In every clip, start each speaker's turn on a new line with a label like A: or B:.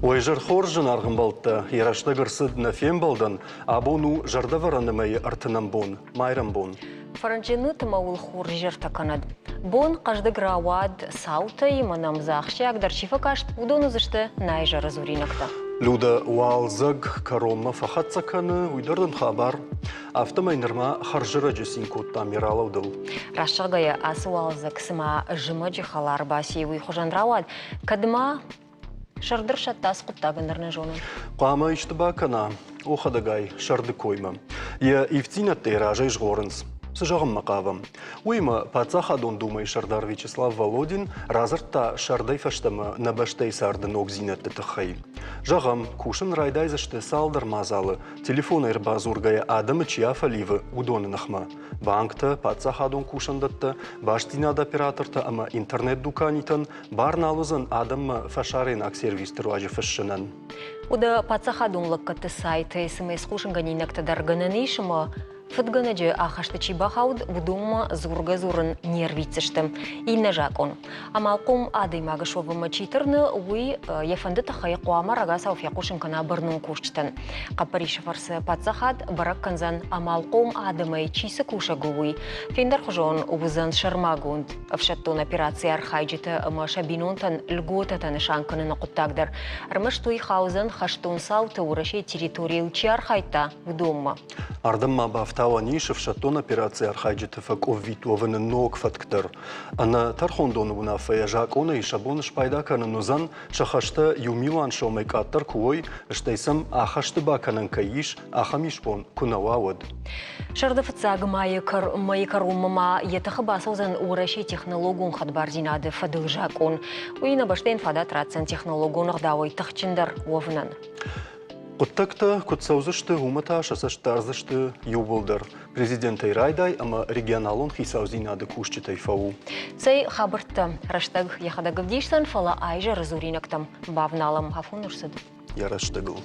A: Ойжар хоржын арғын балты, ерашты гырсыд нафем балдан, абону жарды варанымай артынан бон, майрам бон.
B: Фаранжыны тымауыл хор жерта канад. Бон кажды гравад саутай манам захщак дарчифа кашт удону зашты найжа разуринакта.
A: Люда уалзаг карома фахатсаканы уйдырдым хабар. Автомайнырма харжыра жесин котта миралаудыл.
B: Рашагая асы уалзаг сыма жыма жихалар басиевый хожандравад. Кадма шардыр шаттас куттагынырны жоны.
A: Қама иштыба кана, охадагай, шарды койма. Я ивтинатты ражайш горынс. Сыжағым мақавым. Уйма пацахадон думай Шардар Вячеслав Володин разыртта шардай фаштамы набаштай сарды ногзинетті тұқай. Жағам кушын райдайзышты салдар мазалы, телефон айрбазургая адымы чияфаливы удоны нахма. Банкта пацахадон кушындатты, баштинад операторты ама интернет дуканитын барналызын адымы фашарин ак сервистеру ажы фашшынын.
B: Уда пацахадон лаккаты сайты смс кушынганинакта даргананышыма Фыдганаджы ахашты чибахауд будума зурга-зурын нервицышты. Инна жакон. Амалком адаймага шовыма читырны уй ефанды тахай куама рагаса уфякушынкана бырнун кушчтын. Капариша фарсы пацахад барак канзан амалком адымай чисы кушагу уй. Фендер хужон увызан шармагунд. Авшаттон операция архайджиты маша бинонтан льготатан шанканы накуттагдар. Армаштуй хаузан хаштун сауты урашей территории учи архайта будума.
A: Ардамма бафтавани шевшатон операция архайджиты факов витованы ног фатктар. Ана тархондону унафая жакона и шабон шпайдаканы нузан шахашта юмилан шомайкаттар куой штайсам ахашты баканан каиш ахамишпон кунававад.
B: Шардыфыцаг майкарумма етахабасаузан ураши технологун хадбарзинады фадыл жакон. Уйна баштейн фадат рацен технологун агдавой тахчиндар овнан.
A: Құттакта құтсаузышты ғумата шасаштарзышты юбылдар. Президентай райдай, ама регионалон хисаузинады кушчитай фау.
B: Цей хабыртты раштаг яхадагылдиштан фала айжа разуринактам бавналам хафун урсыд.
A: Яраштагыл.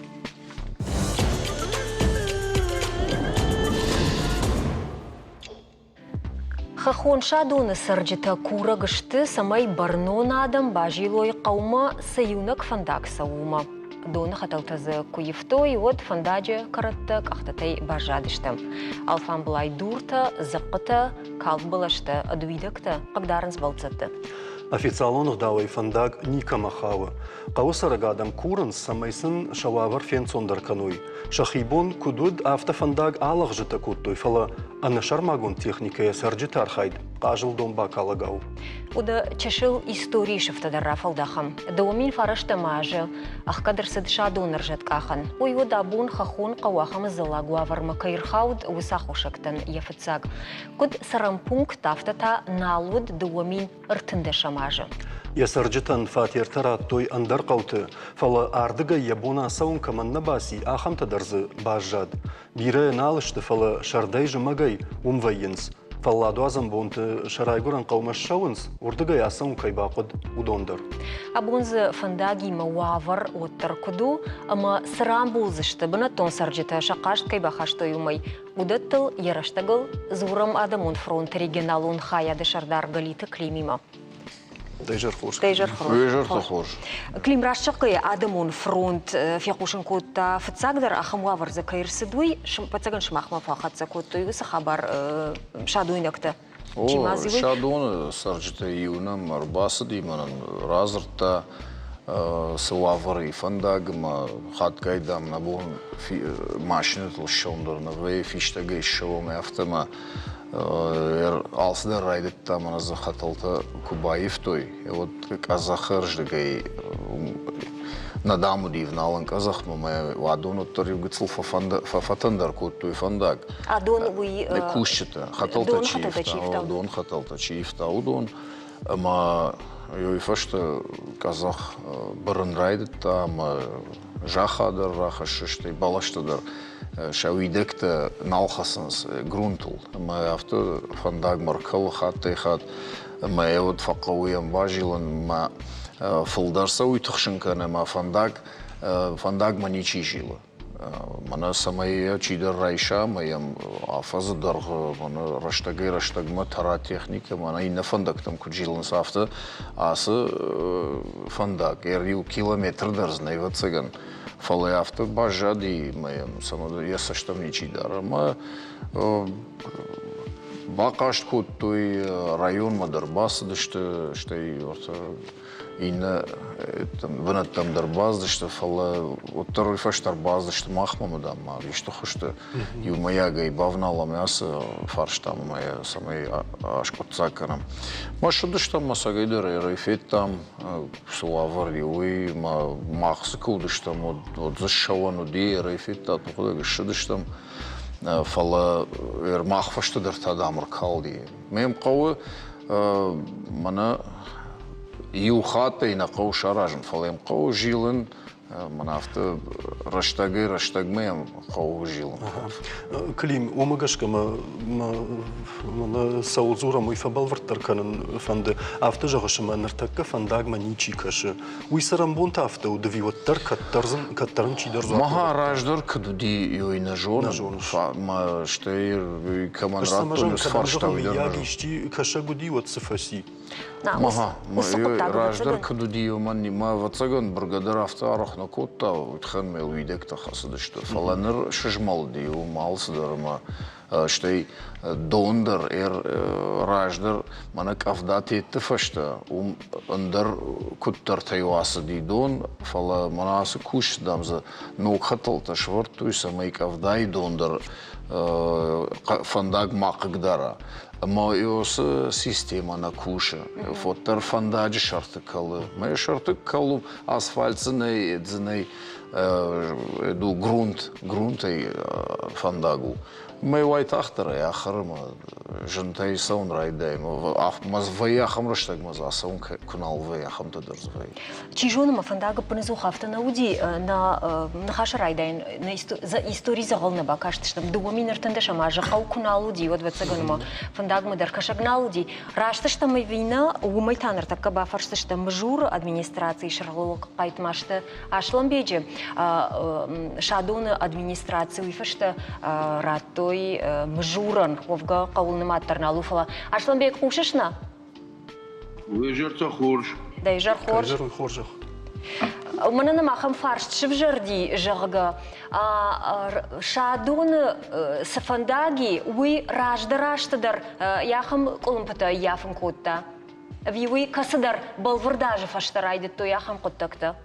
B: Хахон шадуны сарджита кура гышты самай барнон адам бажилой қаума саюнак фандак саума. Доны хаталтазы куевтой от фандаджы каратты кахтатай бажадышты. Алфан былай дурта, заққыты, қалт былашты, адуидакты, қағдарынс балцатты.
A: Официалонық давай фандаг Ника Махавы. Қауысарагадам курын самайсын шававар фенцондар кануй. Шахибон кудуд автофандаг алақ жыта куттой фала анашармагун техникая сарджита архайд. Қажыл домба калагау.
B: Уда чашыл истории шыфтадар рафалдахам. Даумин фарашта мажы, ах кадрсыд шадун ржат кахан. Уй уда бун хахон қауахам залагу аварма кайрхауд высахушактан ефыцаг. Куд сарампунг тафтата налуд даумин ртынды шамажы.
A: Я сарджитан фатиртара той андар қауты. Фала ардыга ябуна саун каманна баси ахамта дарзы бажад. Бире налышты фала шардай жымагай умвайынс. Фалладу азам бонты шарайгуран қаумаш шауынс, урдыгай асаун кайбақыд удондар.
B: Абунзы фандаги мауавар оттар куду, ама сырам булзышты бына тон сарджита шақашт кайбақашты юмай. Удаттыл яраштагыл зурам адамун фронт регионалун хаяды шардар галиты климима.
A: Дайжар хош.
B: Дайжар хош. Клим рашчақы адамун фронт фяқушын котта фыцагдар ахамуавар за кайрсыдуй, пацаган шмахма фахатса котта юсы хабар шадуйнакта.
C: Шадуны сарджита июнам арбасы дейманан разыртта сылавар и фандагма хатгайдам набун машинатыл шондырны вей фиштагай шоуме автома алсыдар райдытта маназы хаталта Кубаев той. Вот казахар ждагай надаму дивналан казах маме адон оттори гыцыл фафатандар коттой фандаг.
B: Адон уй
C: кушчата хаталта чифта, адон хаталта чифта удон. Ама йойфашта казах бырын райдытта, ама жахадар рахашыштай балаштадар. Шауидекта налхасынс грунтул. Ма авто фандаг маркал хаттай хат. Ма вот фақауям бажилан ма фылдарса уйтықшынканы ма фандаг маничи жила. Mana samaya çiğder rayşa mayam afazı dargı mana raştagma tara texnika mana inne fandaktam kujilin safta ası fandak eriu kilometr darznay vatsagan falay afta bajadi mayam samada yasaştam çiğder ama Baqaşt kuttuy rayon madarbası işte orta inne tam darbaz işte falla otter faştar bazı işte mahmamada ma işte hoştu yumaya gay bavnala mas farştam maya samay aşkotsakanam maşıdı işte masagaydır rifet tam suavar yuy ma mahsıkıldı işte mod zşavanu diye rifet ta tuğda şıdı işte Fala mahfashtadır tadamır kaldı. Mem qavu mana yuxata ina qavu şarajın falem qavu jilin mana afta raştagmem qavu jilin.
A: Клим, омагашка мана саулзура мой фабалвартар канан фанды афта жагашма нартакка фандагма ничи кашы. Уйсарам бон тафта удавиваттар каттарын чидерзу.
C: Маха раждар кадуди юйна жон. Ма штейр командратон сфарштавдер.
A: Ягишти каша гуди вот сфаси.
C: Маха, раждар кадуди юман ма вацаган бригадир афта арахна котта утхан мел видекта хасыдышты. Фаланыр шыжмал дию малсыдыр ма штей дондыр раждар мана кавдат етті фашта ындар куттар тайвасы дидон фала манасы куш дамзы нокхатыл ташвар туйса май кавдай дондыр фандаг мақыгдара. Ama yosu sistema na kuşa. Fotar fandacı şartı kalı. Maya şartı kalı asfaltı ne du grunt fandagu. Maya white ahtara ya kharma jantay saun raydayım. Maz vayaham raştag maz asaun kunal vayaham tadır zvay.
B: Чижоныма фандага пынызу хафта науди на хаша райдайн на истории загална бакаштыштым дуоминер тындышам ажахау куналуди вот вацаганыма фандагма даркашагналуди раштыштым вина угумай таныр такка бафарштыштым жур администрации шарлок кайтмашты ашламбеже шадоны администрации уйфашты раттой мжуран ховга кавулныма тарналуфала ашламбек кушышна
D: Выжерца хорш.
B: Дайжар хорш.
A: Хоржах.
B: Манана махам фарш шивжерди жага шадоны сафандаги уй раждараштыдар яхам колумпата яфым котта. Виуй касыдар балвырдажы фаштарайды то яхам коттакта.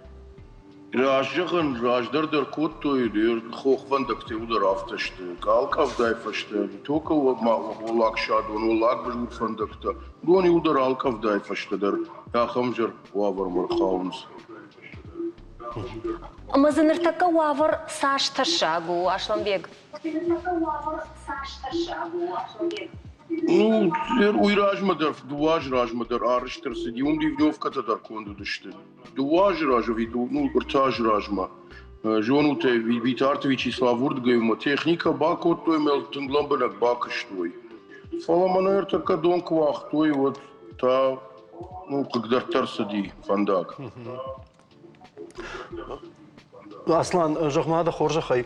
D: Рождер куттой, хохвандакте удар автошты, калкав дайфашты, только улак шадон, улак бжур фандакта, дони удар алкав дайфаштыдар, яхамжер вавар мархаунс.
B: Мазаныртака вавар сашташагу, Ашламбек.
D: Ну, уйражмадар, дуаж ражмадар, арыштыр сиди, ливневката дар конду дышты. Дуаж ража, ну, ртаж ражма. Жонуте, витарты Вячеслав Урдгаевма, техника бакот той мел тынгламбанак бакыштой. Фаламанер така донквах, той вот та, ну, когда тарсади, фандак.
A: Аслан жахмада хоржахай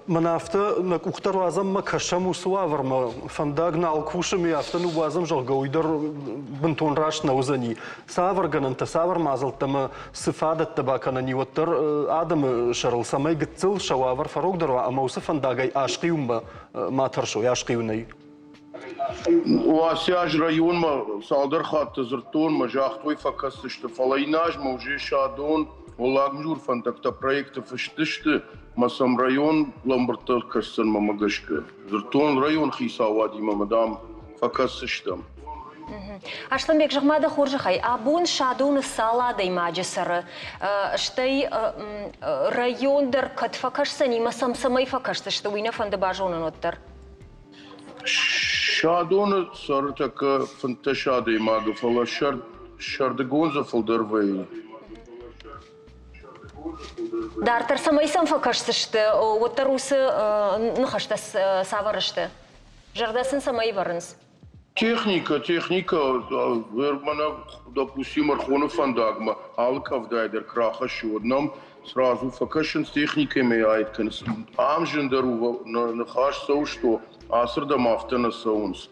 A: манафта на кухтар вазам ма кашаму суавар ма фандагна алкушами афта ну вазам жахга уйдар бентон раш на узани савар гананта савар мазалтама сифадат табакана ни ваттар адам шарл самай гцил шававар фарогдар ама усу фандагай ашқиумба ма таршо яшқиунай
D: Уасяж район ма салдар хатта зыртон ма жахтой факасышты фалайнаж ма уже шадон Олагмжур фантакта проекта фаштышты масам район ламбартар кашсан мамагашка. Зыртон район хисавади мамадам факасыштам.
B: Ашламбек жахмада хоржахай, абон шадоны салада имаджесары, штай райондар кат факашсани масам самай факаштышты уйна фанда бажонын оттар.
D: Шадоны сарытака фанташада имага фала шардагонза фалдарвей.
B: Дартар самайсам факаштышты, оттарусы нахаштас саварышты. Жардасын самай варынс.
D: Техника, вермана, допустим, архона фандагма, алкавдайдер краха шоднам, сразу факашн с техникой меяет конс. Амжендару на хаш соу что асрда мафтана саунс.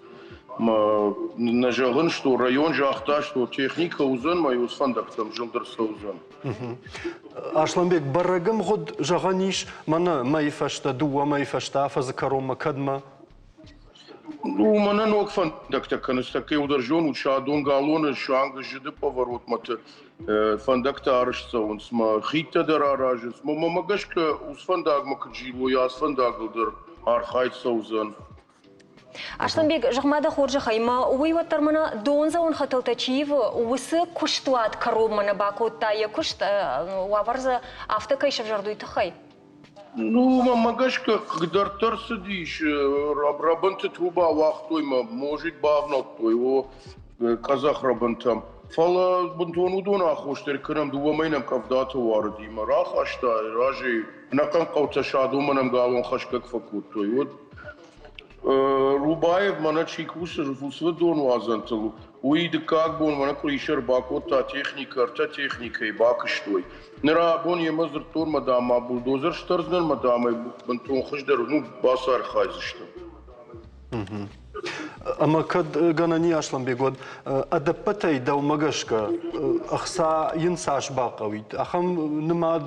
D: На жагын что район жахта что техника узан маюс фандактам жылдар саузан.
A: Ашланбек баррагам год жағаниш мана майфашта дуа майфашта афазы карома кадма.
D: Ну, мана ног фандакта каныстаке удержон учадон галона шанга жиды поворот мата фандакта арышса онс ма хита дараражес ма магашка ус фандагма кжило яс фандаглдар архайт саузан.
B: Ашланбек жахмада хоржа хайма уйваттар мана донза он хаталтачив усы куштуат каромана бакотта я кушт ваварза автокайшав жардуйта хай.
D: Ну, магашка гдартар сидиш рабанты труба вахтойма может бавнот его казах рабантам. Фала бунтон удона хоштер кырам дуамайнам кавдата вардима рахашта ражи накан қаута шадуманам галон хашкак факуттой вот Рубаев мана чикуса жуфусва дон вазанталу уиды как бон мана кришер бакота техника и бакыштой нера бон емазр торма дама бульдозер штарзнер мадамай бунтон хождер ну басар хайзышта.
A: Ама кад ганани Ашланбек год адапатай дау магашка ахса янсаш бақавит ахам нымад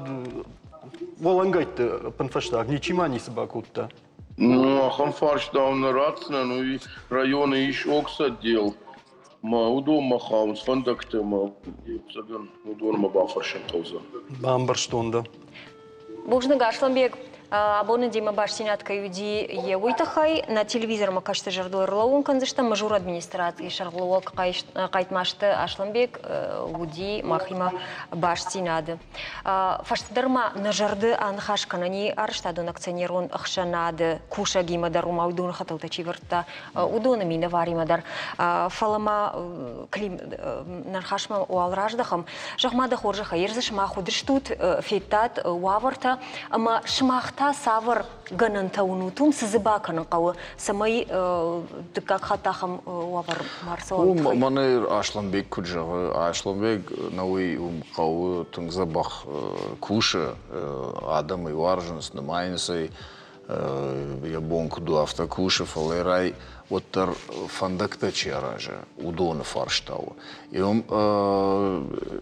A: волангайт панфаштаг ничимани сбакутта.
D: Ну, ахам фарш даун рацна, ну и районы иш окса дел. Ма удома хаунс фандакта ма цаган удома бафаршен тауза.
A: Бамбарштонда.
B: Бужны Ашланбек абоны дима баштинат каюди евуйтахай на телевизор макашты жардуарлауын канзышта мажур администрации шарглуал кайтмашты Ашланбек уди махима баштинады. Фаштадарма на жарды анхашканани арштадун акционерон ахшанады куша гима дарума удун хаталтачи варта удона мина варимадар фалама клим нархашма уалраждахам жахмада хоржаха ерзыш махудыштут фейтат ваварта ама шмахта савар гананта унутум сызыбаканын кавы самай дыкак хатахам вавар марсауан.
C: Маны Ашланбек куджагы Ашланбек науи кавы тыңзабах куша адам и варжынс намайнсай я бонку ду автокуша фалерай оттар фандакта чаража удона фарштау. Иом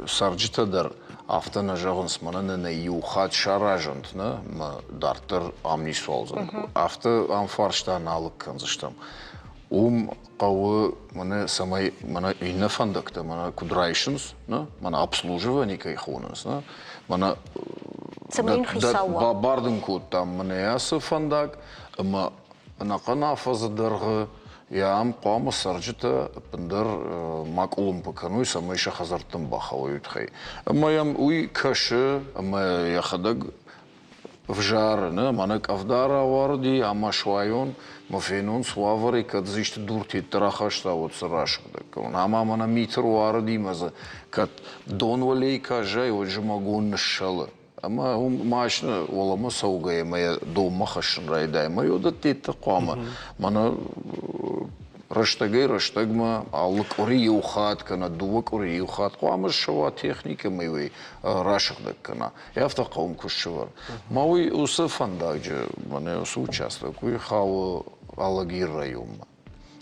C: сарджитадар автона жагынс манана на юхат шаражант на дартер амнисвалзан. Авто амфарштан алык канзыштам. Кавы мана самай мана инна фандакта мана кудрайшынс, мана обслуживание кайхонынс, мана бардын код там мана ясы фандак, ама накана фазадыргы я қамы саржыта пындар макулым пакануй самай шахазартын бахавай утхай. Ама ям уй кашы, ама яхадаг вжар, манак авдара варди, ама швайон, мафенон свавари, кад зишты дурти тарахашта вот сарашкадак. Ама мана митр варди, маза, кад дон валей кажай, вот жмагун шалы. Ама машина олама саугая моя дома хашын райдай. Моя да тетта қама. Мана раштагма аллык ори юхат кана дувак ори юхат қама шава техника моей рашхдак кана. Яфта қаум кушшывар. Мауи усы фандагджа, мане усы участвую. Куи хау аллагир районма.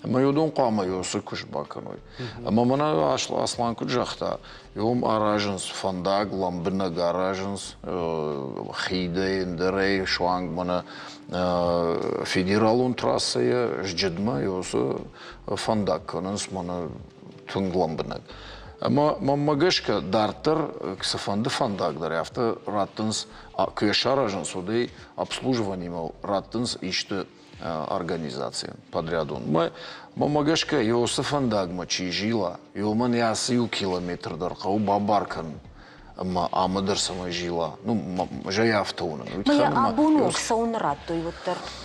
C: Майодон қама юсы кушбаканой. Ама мана аслан куджахта. Йом аражынс фандаг, ламбына гаражынс, хидай, дырай, шуанг мана федералун трассая, ждма юсы фандаг канынс мана тунг ламбынак. Ама магашка дартер ксафанды фандагдар. Яфта раттынс кешаражынс удей обслуживание раттынс ишты организация подряду. Магашка Йосиф фандагма чижила, Йоман ясил километр даркау бабаркан, амадар сама жила. Ну, жая автоуна.
B: Моя абуну ксаунрат, то вот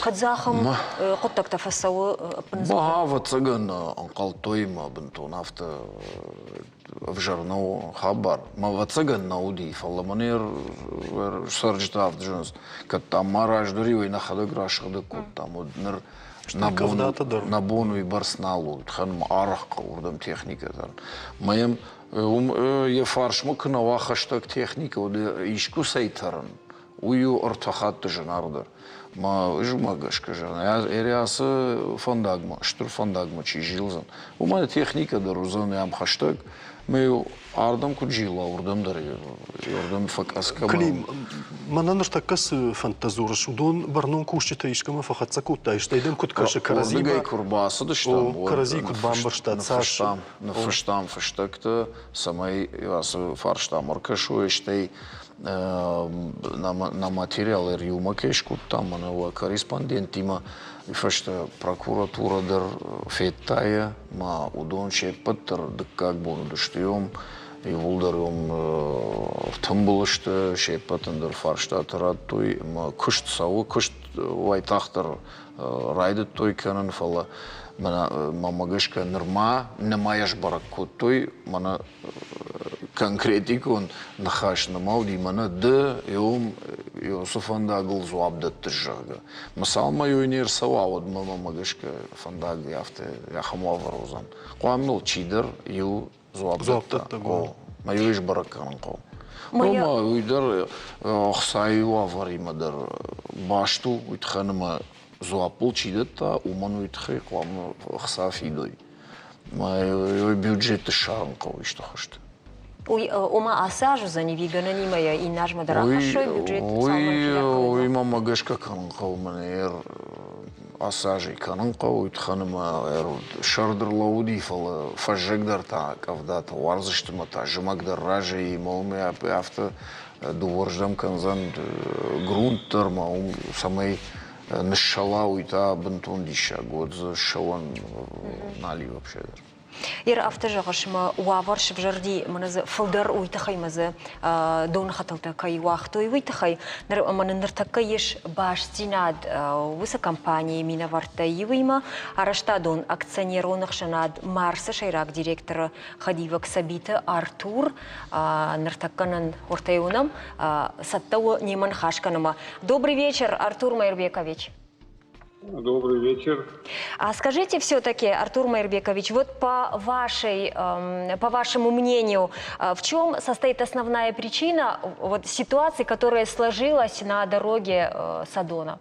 B: кадзахам коттакта фасау.
C: Бага цагана анкалтойма бентон авто в жарно хабар. Ма цаган науди фалламанер сарджта автоженс. Кат там мараж дуривай на хадаграшхда кот там однер на бону и барсналу, тханм арахка урдам техника. Моем Ефаршмы кынава хаштаг техника, ишку сейтаран. Ую ортахатты жанардар. Ма жумагашка жана. Эриасы фандагма, штур фандагма чижилзан. У меня техника дарузан ям хаштаг. Мы ардам куджила, урдам дар, урдам факаска.
A: Клим, мананыр таккас фантазурыш. Удон барнон кушчита ишкама фахатса кутта. Иштайден куткашы каразима.
C: Ордыгай курбасы да штам.
A: Карази кутбамбарштат.
C: На фаштам фаштагта самай ясы фарштам оркашу иштай на материалы рюмакеш куттам манава корреспондент има фашта прокуратура дар феттая ма удон шепаттар дыккак бону душтуем и вулдарым тымбылышты шеппатындар фарштатырат той ма кышт савы кышт вайтахтар райды той канын фала мана мамагышка нырма немаяш баракут той мана конкретик он нахаш намал ди мана д иом Иосифандагл зуабдат тжага. Масал мою нерсава от мамагышка фандаг яфте яхамаварозан. Қуамнул чидер ю зуабдат таго. Маю иш баракан қо. Ома уйдар ахсаю аваримадар башту уйтханыма зуапул чидета уман уйтхи қуамну ахсафидой. Маю бюджет шарн қо ишта хошты.
B: Ома асажу за невигана нимая и нажма дарахашой бюджет
C: Ой, мама гашка канынқа уманер асажи канынқа уйтханыма шардырлау дифала фажжагдар та кавдата варзыштыма та жымагдар ражи и мауме авто дуворждам канзан грунттар маум самай нышала уйта бынтон диша год за шаван нали вообще.
B: Ир автожагашма уаварш в жарди маназы фылдар уйтахаймазы дон хаталта кай уахтой уйтахай манындыртакка еш баш стинад высы компании минаварта ивыйма арашта дон акционер онахшанад Марса шайрак директора Хадивак Сабита Артур ныртакканан ортайунам саттау неман хашканама. Добрый вечер, Артур Майрбекович.
E: Добрый вечер.
B: А скажите все-таки, Артур Майрбекович, вот по вашему мнению, в чем состоит основная причина вот, ситуации, которая сложилась на дороге Садона?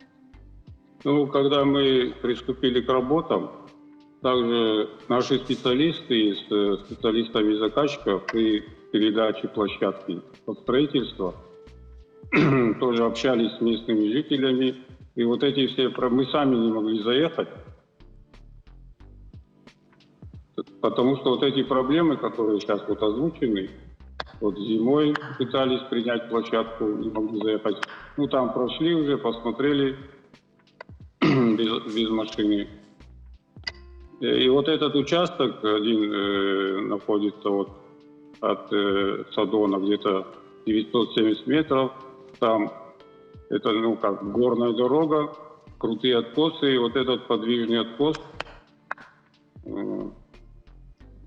E: Ну, когда мы приступили к работам, также наши специалисты с специалистами заказчиков при передаче площадки под строительство тоже общались с местными жителями. И вот эти все, мы сами не могли заехать, потому что вот эти проблемы, которые сейчас вот озвучены, вот зимой пытались принять площадку, не могли заехать. Ну там прошли уже, посмотрели без машины. И вот этот участок один находится вот от Садона где-то 970 метров, там это, ну, как горная дорога, крутые откосы, и вот этот подвижный откос,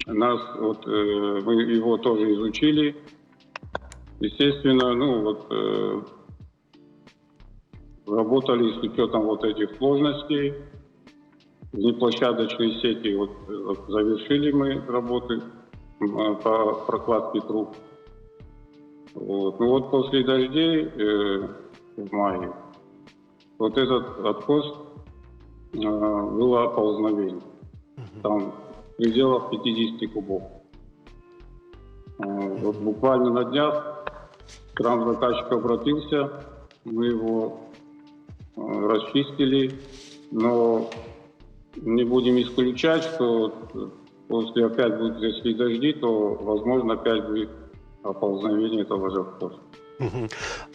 E: нас, вот, мы его тоже изучили. Естественно, ну, вот, работали с учетом вот этих сложностей. Внеплощадочные сети, вот, завершили мы работы по прокладке труб. Вот. Ну вот после дождей в мае вот этот откос было оползновение. Там в пределах 50 кубов. Вот буквально на днях кран заказчика обратился, мы его расчистили, но не будем исключать, что после опять будет, если дожди, то возможно опять будет оползновение этого же откоса.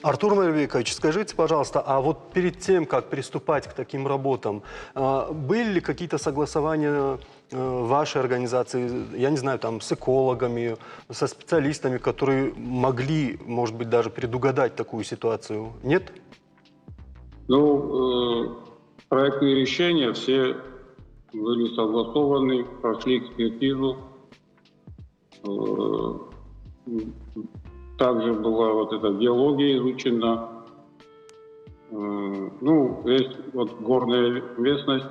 A: Артур Майрбекович, скажите, пожалуйста, а вот перед тем, как приступать к таким работам, были ли какие-то согласования вашей организации, я не знаю, там, с экологами, со специалистами, которые могли, может быть, даже предугадать такую ситуацию? Нет?
E: Ну, проектные решения все были согласованы, прошли экспертизу. Также была вот эта геология изучена. Ну, есть вот горная местность.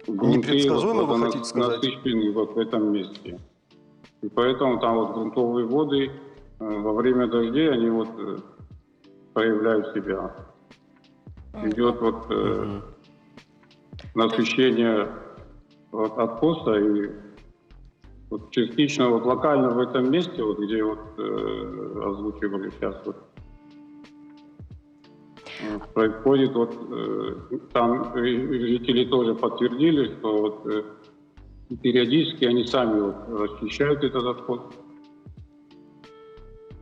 A: Непредсказуемо, вы хотите сказать?
E: Насыщены вот в этом месте. И поэтому там вот грунтовые воды во время дождей, они вот проявляют себя. Идет вот насыщение вот откоса, и вот частично вот локально в этом месте, вот где вот озвучивали сейчас, вот, происходит вот там жители тоже подтвердили, что вот периодически они сами вот расчищают этот откос,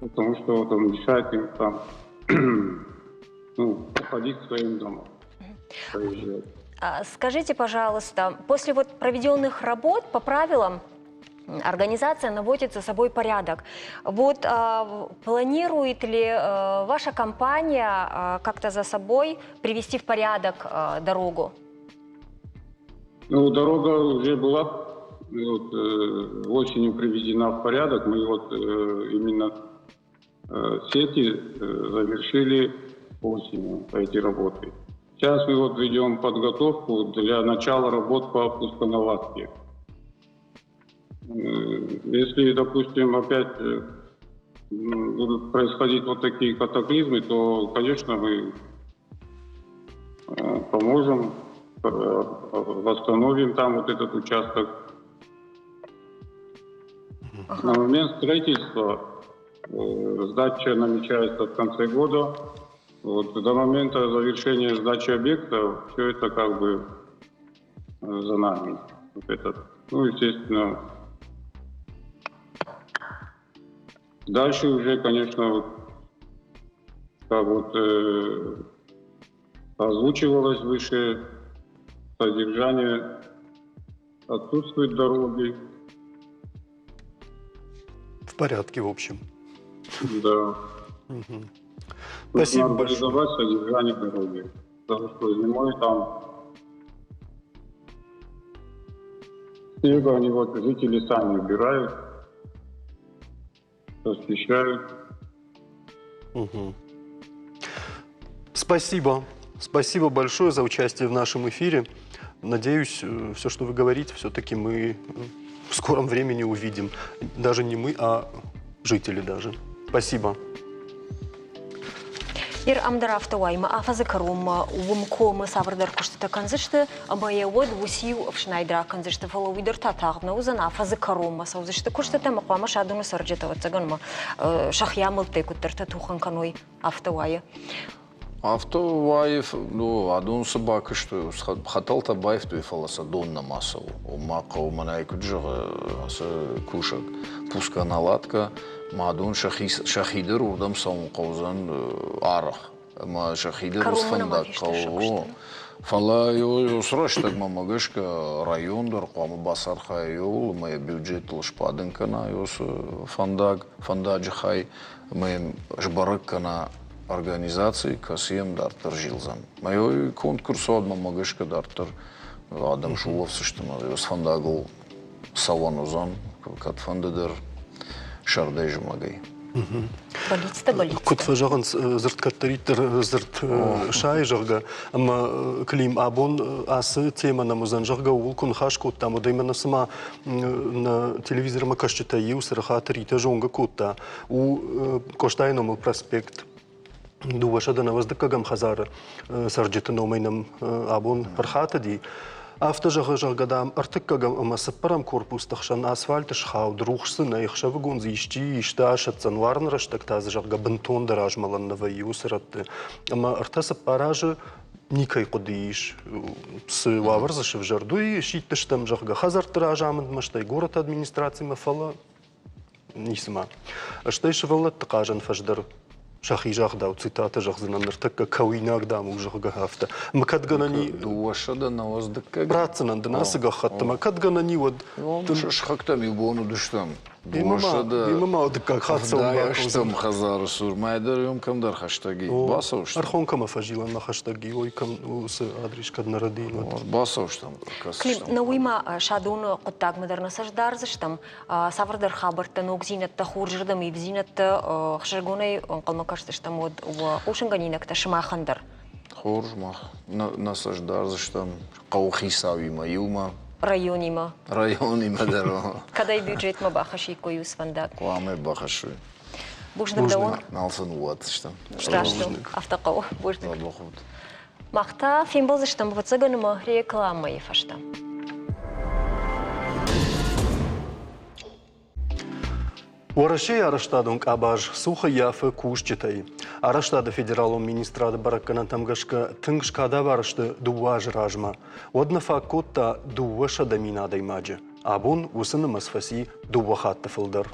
E: потому что вот он мешает им там уходить к своим домам.
B: Скажите, пожалуйста, после вот проведенных работ по правилам организация наводит за собой порядок. Вот планирует ли ваша компания как-то за собой привести в порядок дорогу?
E: Ну, дорога уже была вот, осенью приведена в порядок. Мы вот именно сети завершили осенью эти работы. Сейчас мы вот ведем подготовку для начала работ по пусконаладке. Если, допустим, опять будут происходить вот такие катаклизмы, то, конечно, мы поможем, восстановим там вот этот участок. На момент строительства сдача намечается в конце года. Вот, до момента завершения сдачи объекта все это как бы за нами. Вот этот. Ну, естественно, дальше уже, конечно, вот, как вот озвучивалось выше, содержание отсутствует дороги.
A: В порядке, в общем.
E: Да.
A: Спасибо
E: Надо
A: большое.
E: реализовать содержание дороги. Потому что зимой там снег они вот жители сами убирают, расчищают.
A: Спасибо. Спасибо большое за участие в нашем эфире. Надеюсь, все, что вы говорите, все-таки мы в скором времени увидим. Даже не мы, а жители даже. Спасибо.
B: Ир амдарафтауайма афазакарума умкома саврдар куштата канзышты абаявод вусию вшнайдра канзышты фоловидер татагна узан афазакарума саузышты куштата мақама шадуну сарджета ватсаганма шахьямыл текуттарта тухан каной автауая.
C: Автоваев, ну, адун собака, что хатал табаев, то и фаласа донна массову. У мака, у манайку джага, кушак, пуска наладка, мадун шахидер урдам саму каузан арах. Ма шахидер усфандак каузан. Фала ё срочно мамагашка райондар, кама басарха ё, моя бюджет лшпаденкана, ё фандаджхай, мы жбарыккана организации касием дартер жилзан. Майой конкурс одма магашка дартер адам шулов сыштыма. Йос фандагл саванузан, кат фандадер шардайжу магай.
B: Болит.
A: Кут фажаган зырт каттаритер зырт шай жарга, ама клим абон асы тема на музан жарга улкун хашку там удаймана сама на телевизоре макашчита юсер хатрита жонга кутта у Коштайному проспект. Дувашада на воздыкагам хазар сарджета номайнам абон пархата ди. Автожага жаргадам артыккагам амасыппарам корпус тахшан асфальты шхау друхсы на их шавыгун зищи ишташатсан варнраш так таз жарга бентон даражмалан на ваюсыратты. Ама артасы паражы никай кудыиш с лаварзашев жарду и шиттыштам жарга хазар таражамын маштай город администрации мафала нисма. Аштай шевалат тақажан фаждар шахижах дау цитата жахзынан нартакка кауинак дам ужага хафта. Макат ганани
C: Дуашада на воздыка.
A: братцынан днасыга хатта макат ганани вот
C: Шахтам юбону душтам.
A: имама дыкка хатса
C: Даяштам хазар сурмайдар юм камдар хаштаги. Басауштам.
A: архонкама фажилан на хаштаги ой кам с адришкад нарадин.
C: Басауштам.
B: Клим, науима шадуну куттаг мадерна саждарзыштам саврдар хабарта ногзинатта хуржырдам и взинатта хшаргунай онкалмакаштыштам вот в ушанганинакта шмахандар.
C: Хоржмах насаждарзыштам. Каухисави маюма.
B: районима.
C: Райони мадаро.
B: Кадай бюджет ма бахаши кою свандак.
C: Куаме бахашуй.
B: Буждык да он.
C: Налсын уат что.
B: Штрашту. Автоқау. Буждык.
C: Бахут.
B: Махта фимбол заштам вацаганыма реклама ефашта.
A: Уарашей араштадун кабаж суха яфы кушчитай. Араштады федералу министрады бараккана тамгашка тынгшкада барышты дуаж ражма. Одна факкотта дуаша даминадай маджи. Абун усыны масфаси дуахатты фылдар.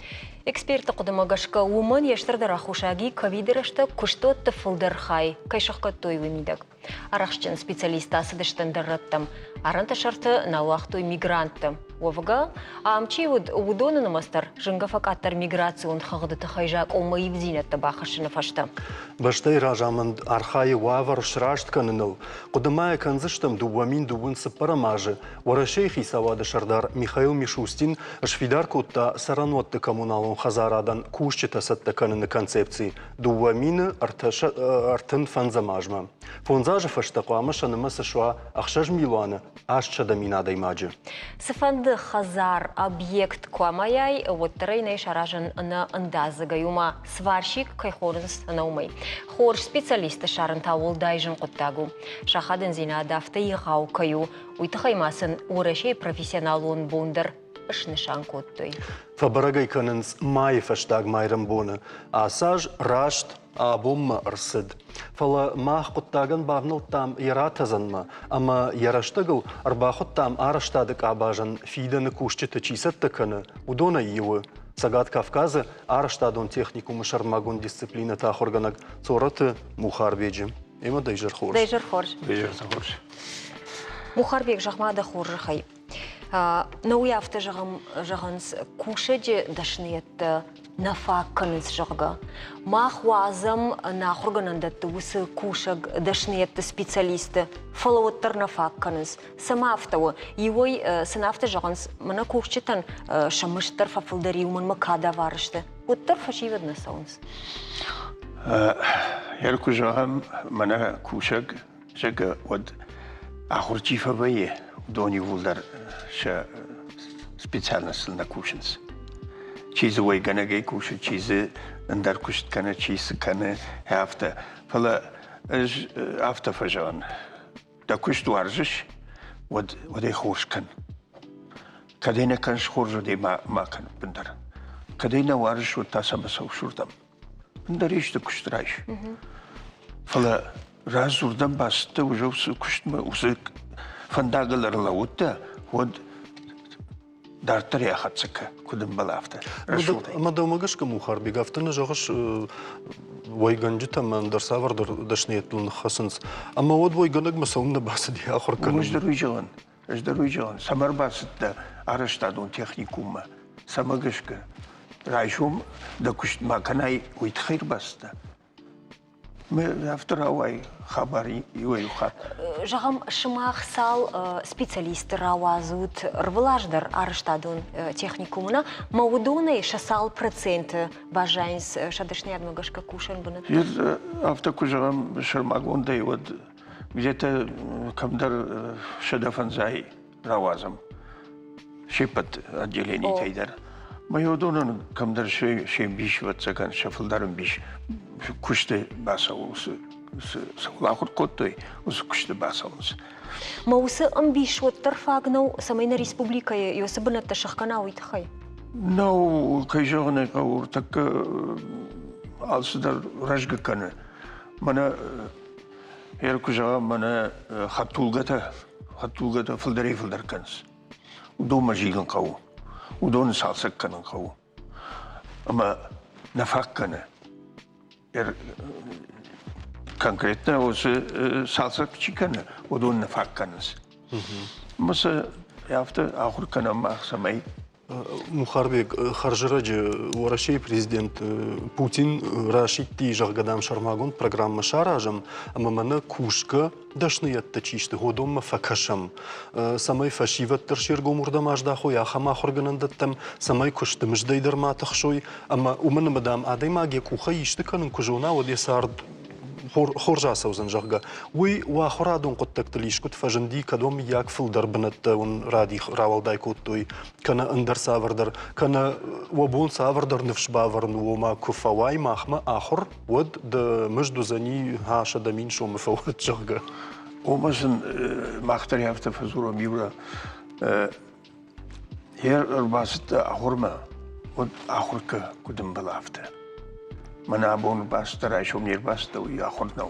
B: Эксперты кудымагашка уман яштырды рахушаги ковидырышты куштотты фылдар хай. Кайшыққа той вымидак. Арақшчын специалиста асыдыштын дырыттым. Аранта шарты науақту мигрантты. Овга, амчи удоны намастар, жынға факаттар миграцион хағыды хайжак омайы взинетті бақышыны фашты.
A: Баштай ражамын архайы уавар шрашт каныныл. Кудымая канзыштым дуамин дуын сыппарамажы. Уарашей хисавады шардар Михаил Мишустин швидар котта саранотты коммуналон хазарадан кушчыта сатты каныны концепции. Дуамины артын фанзамажма. Фонзажы фаштақуамы шанымы сышуа ақшаж милуаны ашчада минадай маджы.
B: Сыфанды хазар объект куамаяй оттырайнай шаражын на ындазыгаюма сварщик кайхорынс наумай. Хор специалисты шарын тауыл дайжын құттагу. Шахадын зина адафты иғау каю. Уйтықаймасын уырашей профессионалуын бондар ышнышан коттой.
A: Фабарагай канынс май фаштаг майрым боны. Асаж рашт абумма ырсыд. Фала мах құттагын бағныл там яратазанма, ама яраштыгыл арбахут там араштадык абажан фиданы кушчыты чисатты каны удона евы. Сагат Кавказы араштадон техникумы шармагун дисциплина тахорганак цораты мухарбеджи. Эма дайжар хорш.
B: Дайжар хорш.
C: Бежер хорш.
B: Мухарбек жахмада хоржахай. Науяфты жағанс кушаджи дашниетті нафак каныз жағы. Мах уазам на хорганандатты усы кушаг дашниетті специалисты фалауаттар нафак каныз. Самафтауы, евой санафты жағанс мана кушчитан шамыштар фафылдари уман макада варышты. Оттар фашивадна саунс.
F: Ярку жағам мана кушаг жағы од ахурчи фабайе. Дони вулдар ша специальность на кушенс. Чизы вой ганагай куша, чизы ндар кушт кана, чизы кана афта. Фала афта фажан. Да кушт варжиш, вот ей хорш кан. Кадейна канш хоржу дей макан бендар. Кадейна варжиш вот та сама саушурдам. Бендар ишта кушт райш. Фала раз урдам басты уже усы куштма усы фандагаларла утта, вот дартар яхатсыка, кудым балафта.
A: Мадамагашка мухарбек автыны жағыш вайганжы таман дарсавардар дашниетлін хасынс. Ама вот вайганаг масауында басы дей ахыр каным.
F: Ждаруй жалан. Самар басытта араштадун техникума. Самагашка. Райшум да кушт маканай уйтхайр басыта. Мы автора авай хабари юай ухат.
B: Жағам шымақ сал специалисты рауазут рвылаждар араштадун техникумына маудоны шасал проценты бажайнс шадышный адмагашка кушан бұны.
F: Ир автокужагам шармагондай вот где-то камдар шадафанзай рауазам шепат отделений тайдар. Маудонын камдар шем биш ватсакан шафылдарым биш кушты баса усы саулахут коттой усы кушты баса усы.
B: Маусы амбиш вот тарфагнау самайна республикая и особенно шахкана уйтхай.
F: Ну, кайжогны каур так алсыдар ражгаканы. Мана яркужага мана хатулгата фылдар канс. Удома жиган кау. Удон салсак канан кау. Ама нафак каны. Конкретно осы салсак чиканы, удон нафак каныс. Маса яфта ахур канам ахсамай.
A: Мухарбек харжыраджы уарашей президент Путин рашитти жағгадам шармагон программа шаражам, ама мана кушка дашныятты чишты годомма факашам. Самай фашиваттыр шергомурдам аждахой, ахама хорганандаттам, самай куштымыждайдыр матахшой, ама уманы мадам адай маге куха ишты канын кужуна, вот есард خورجاسة وزنجرجا وي وخرادون قد تكتليش كنت فجندي كدوم ياك فلدر بنت ون رادي راول دايكوتوي كان اندر سافردر كان وبون سافردر نفش بافرن وما كفواي ماخما آخر ود د مجدو زني هاشا دمين شو مفوت جرجا
F: ومثلا ماختري هفته فزورة ميورا هير الباست أخرما ود أخرك كدم بلافته من أبون باست رايشو منير باست ويا أخرنا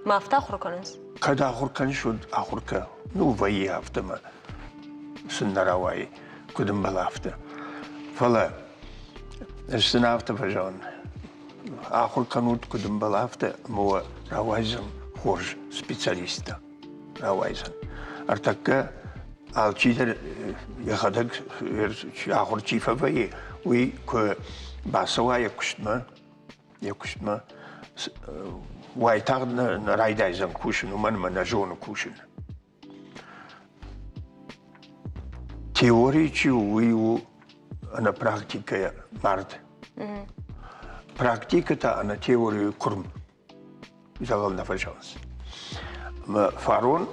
B: ما افتخر كنز
F: كد أخر كان شد أخرك نو في هفته ما سن رواي كدم بلافته فلا السنة هفته فجان آخر كانود كدم بلافته مو روايزم خورج سبيشاليستا روايزن ارتكا الچیدر یخدک آخر چی فوایی وی که باسوا یکشتما وای تاغ نرایدایزن کوشن و من نجون کوشن تئوری چی وی و انا پراکتیکه مرد پراکتیکه تا انا تئوری کرم زغل نفرشانس ما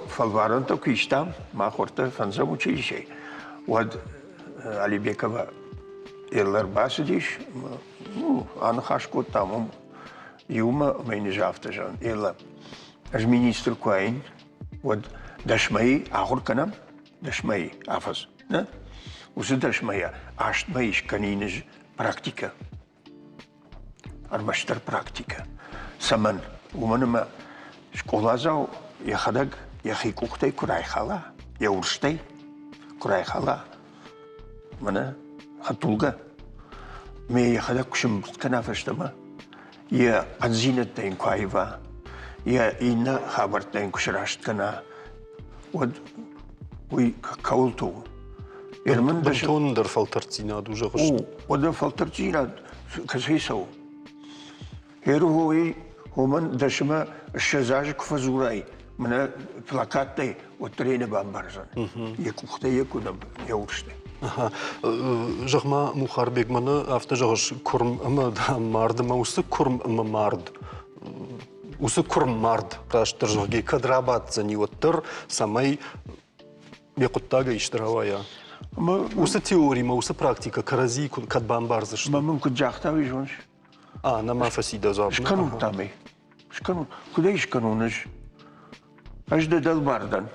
F: فالوارن تو کیشتم ما خورده فنزمو چی شی ود علی بیکوا ایلر باسدیش آن خاش کود تامم یوما مینی جافته جان ایلا از مینیستر کوین ود دشمایی آخر کنم دشمایی آفز نه وزد دشمایی آشتمایش کنینج پراکتیکه ارمشتر پراکتیکه سمن ومنما شکولازاو يخدق يخي كوختي كراي خلا يورشتي كراي خلا منا خطولقة مي يخدق كشم كنافشتما يا أنزينة تين كوايفا يا إنا خبرت تين كشراشت كنا ود وي كولتو إرمن دش
A: بنتون در فلترتينا دو جغش
F: ود فلترتينا كسيسو هيرو هو من دشما الشزاج كفزوراي من بلاكاتي وترين بامبرزن يكوختي يكودم يورشتي
A: جغما مخاربك منا أفتا جغش كرم أما دا مارد ما وسك كرم أما مارد وسك كرم مارد راش ترجغي كدرابات زني وتر سماي بيقطاقا يشتراوايا وسك تيوري ما وسك براكتيكا كرازي كد بامبرزش
F: ما ممكن جاختاوي جونش
A: أنا ما فسيدة زابنا
F: شكانون تامي شكانون كده شكانونش أجد دل باردن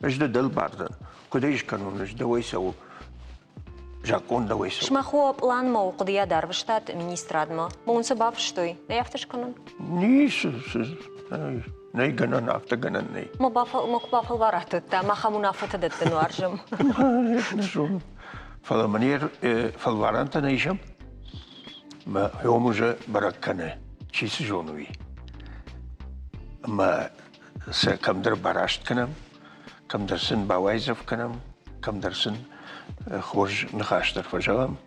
F: أجد دل باردن كده شكانونش دويسو جاكون دويسو
B: شما خو план ма قضية дарвштат министрадма мон се бавштoi да яфташ канон
F: نيس ناي غنان أفتا غنان ناي
B: ما بافل ورات تا ما خمونافة دت نوارجم
F: نشون فلا منير فالوارانتا نيشم ما يومجا بركنا چيس جونوي ما كم در براشت کنم كم درسن باوایزف کنم كم درسن خوش نخاش در فجام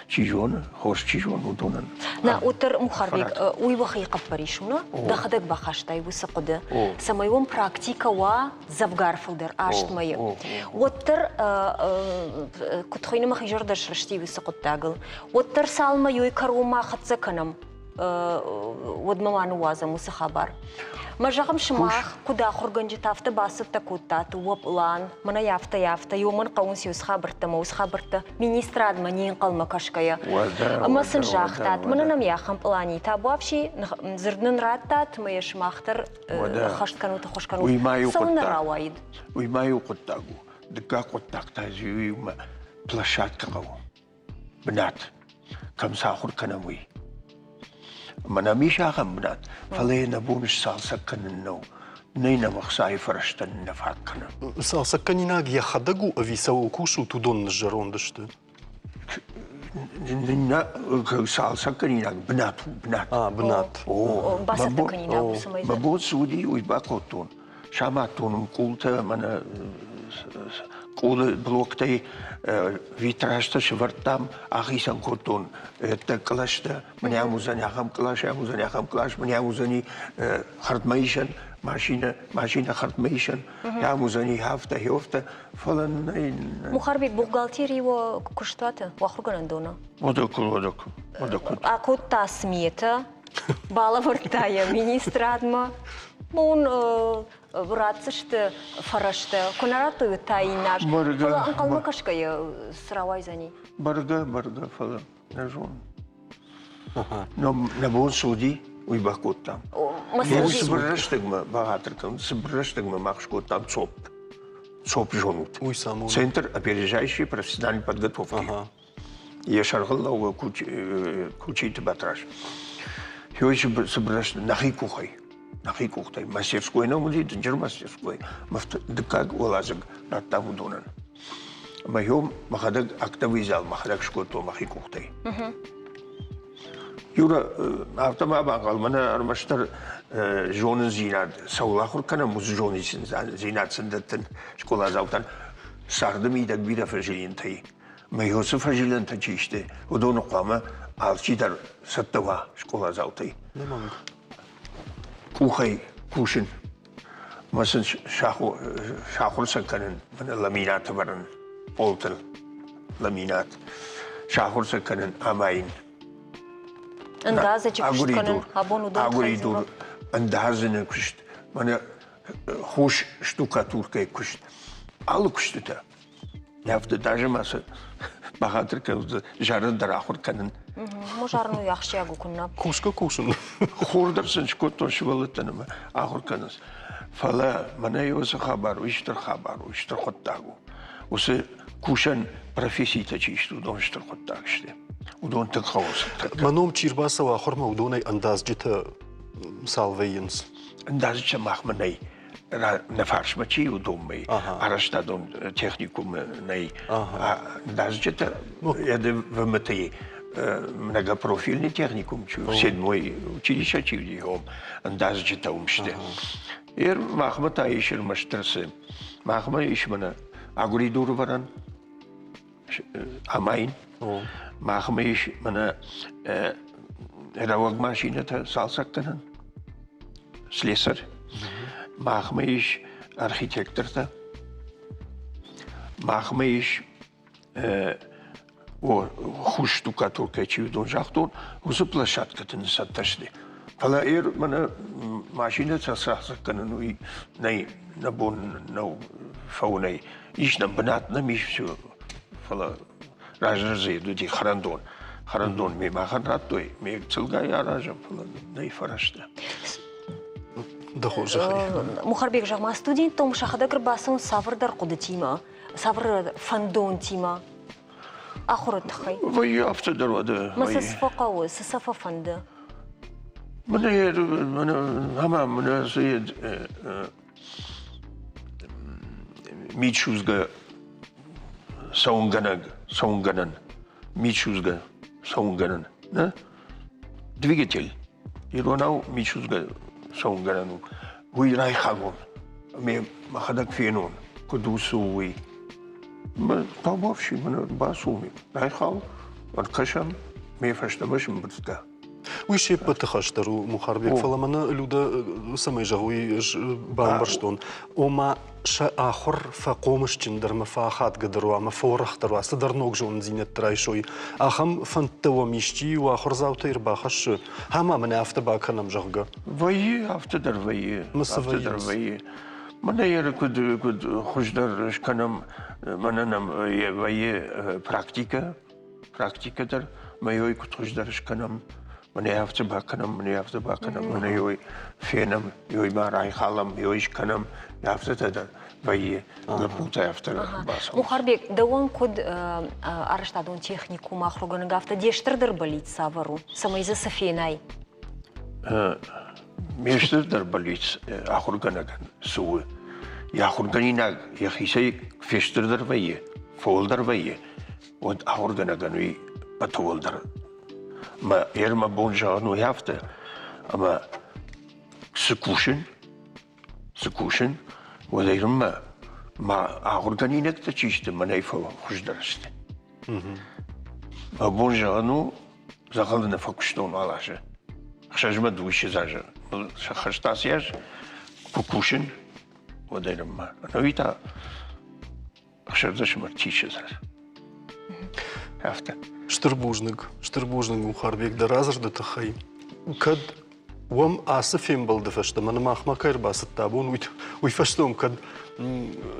F: چی جون خوش چی جون ودونن
B: نا اوتر مخربيك وي وخي قبريشونا دخدك بخشتاي وسقد سمايوم براكتيكا وا زفغار فلدر اشت ماي اوتر كنت خوينا ما خيجر دش رشتي وسقد تاغل اوتر سالما يوي كروما ختصكنم ودموانو وازا مسخبر ما جاكم شماخ كدا خرجنج تافت باسط تكوتات وبلان منا يافتا يومن قونس يسخبرت ما وسخبرت مينيستراد منين قل مكشكيا ما سنجاختات منا نم ياخم بلاني تابوابشي زردن راتات ما يشماختر خشت كانوا تخش كانوا سون راوايد
F: وما يقطعوا دقاق قطاق تازي وما بلاشات كقو بنات كم ساخر كنوي منا ميشا غمبنات فلينا بونش سالسا كننو نينا مخصاي فرشتن نفاق كنا
A: سالسا كنيناق يخدقو أفيساو كوشو تودون نجرون دشتن
F: نينا سالسا كنيناق بنات
A: بنات
B: باسط كنيناق سميزن
F: بابوت سودي ويباقوتون شاماتون مقولتا منا قول بلوكتي فيتراشتا شفرتام أخيسان كوتون تكلاشتا من يعموزني أخم كلاش يعموزني أخم كلاش من يعموزني خرطميشن ماشينة خرطميشن يعموزني هافتا هيوفتا فلن
B: مخربيك بوغالتيري وكشتاتا واخرجنا دونا
F: ودك
B: أكو تاسميتا Бала выртая министрадма. Бун вратсышты фарашты. Конараты тайнаш.
F: Барга,
B: Фала анкалма кашкая сравайзани.
F: Барга фала. Нажон. Но на бон суди уйбакот там. Я
B: Масажи.
F: собираштыгма багатыркам, собираштыгма махшкот там ЦОП жонут.
A: Уй саму.
F: Центр опережающей профессиональной подготовки.
A: Ага.
F: Я шаргалла кучи батраш. Я еще собрался нахи кухтай, мастерской, но мы идем мастерской. Мы как улазок на там удонан. Моем махадак актовый зал, махадак шкото махи кухтай. Юра автомобиль, мана армаштар жонын зинат, саулахур кана муз жоны зинат сындаттын школа залтан сарды мидак бида фажилинтай. Майосы фажилинтай чиште, удону қама алчидар саттава школа залтай. Кухай кушин, масын шахур саканын, мана ламинат варан, полтел ламинат, шахур саканын амайн.
B: Андаза чекуштканын абон удон
F: Агуридур, андазаны кушт, мана хуш штукатуркай кушт. Алу куштыта. Яфты даже маса бахатыр кылды жарын дарахур канын.
B: Можарну яхшы ягу кунна.
A: Кушка кушын.
F: Хурдырсын шкоттон шывалыттанымы ахур каныс. Фала мана йосы хабару, иштыр хоттагу. Осы кушан профессийта чишту, удон иштыр хоттаг іште. Удон тык хаусы.
A: Маном чирбасова хорма удонай андаз жита салвейнс.
F: Андазыча махманай нафаршмачи удоммай. Араштадон техникум най. Андазыча яды ВМТ. Многопрофильный техникум, в седьмой училище чивдигом, андазыча умште. Ир махмата ишер маштрасы. Махма ишмана агуридуру варан. Амайн. Махма иш мана раваг машината салсактанан. Слесарь. Махма иш архитекторта. Махма иш хуш штукатурка чивдон жахтон, усы площадкатын сатташды. Фала эр мана машина салсактанан уй най набон нау фаунай. Иш нам бнатна миш все. Фала ражразы дуди харандон. Харандон ми махан раттой, ми цылгай аражам фала най фарашта.
B: Мухарбек жагма студент том шахада грбасон саврдар куды тима. Савр фандон тима. Ахурат хай.
F: Вай автодар вада.
B: Масас фақауы, сасафа фанды.
F: Мана сыйд мичузга саунганан. Мичузга саунганан. Двигатель. Иронау мичузга саунганану. Уй райхагон. Ме махадак фенон. Кудусу уй. Табавши мана басуми. Райхал. Аркашам. Ме фаштабашим бұртка.
A: Уйше пытыхаштару Мухарбек фаламана люда самай жагуй бамбарштон. Ома ша ахор фақомышчиндер мафахат гадару ама форахтару асадарног жон зинет трайшой. Ахам фантева мишчи у ахор заутайр бахаш. Хама мана автобаканам жагга.
F: Вайи автодар вайи. Автодар вайи. Мана ер куд хуждар шканам мананам вайи практикадар. Майой куд хуждар шканам. Мане автобаканам, мане йой фенам, йой марай халам, йой шканам, автодар вайи. Лапута автор басам.
B: Мухарбек, да он куд араштадон технику махруганга авто дештырдыр болит савару. Самайза сафенай.
F: Мештырдыр болит ахурганаган суы. Яхурганинаг яхисай фештырдыр вайи, фолдар вайи. Вот ахурганаган уй патолдар. Maar eerder maar bonja nu heeft, maar ze kussen, wat er maar organine te chisten, maar even goedderste. Maar bonja nu, ze gaan de fokuston alaje. Als je maar doe je zeggen, ze gaan staan kussen, wat er maar. Nou weet je, als je dat maar tietje zegt, heeft.
A: Штырбужник Мухарбек да разыр да тахай. كد وم آسفين بالدفشت من ما خما كير باس التابون ويفشتهم كد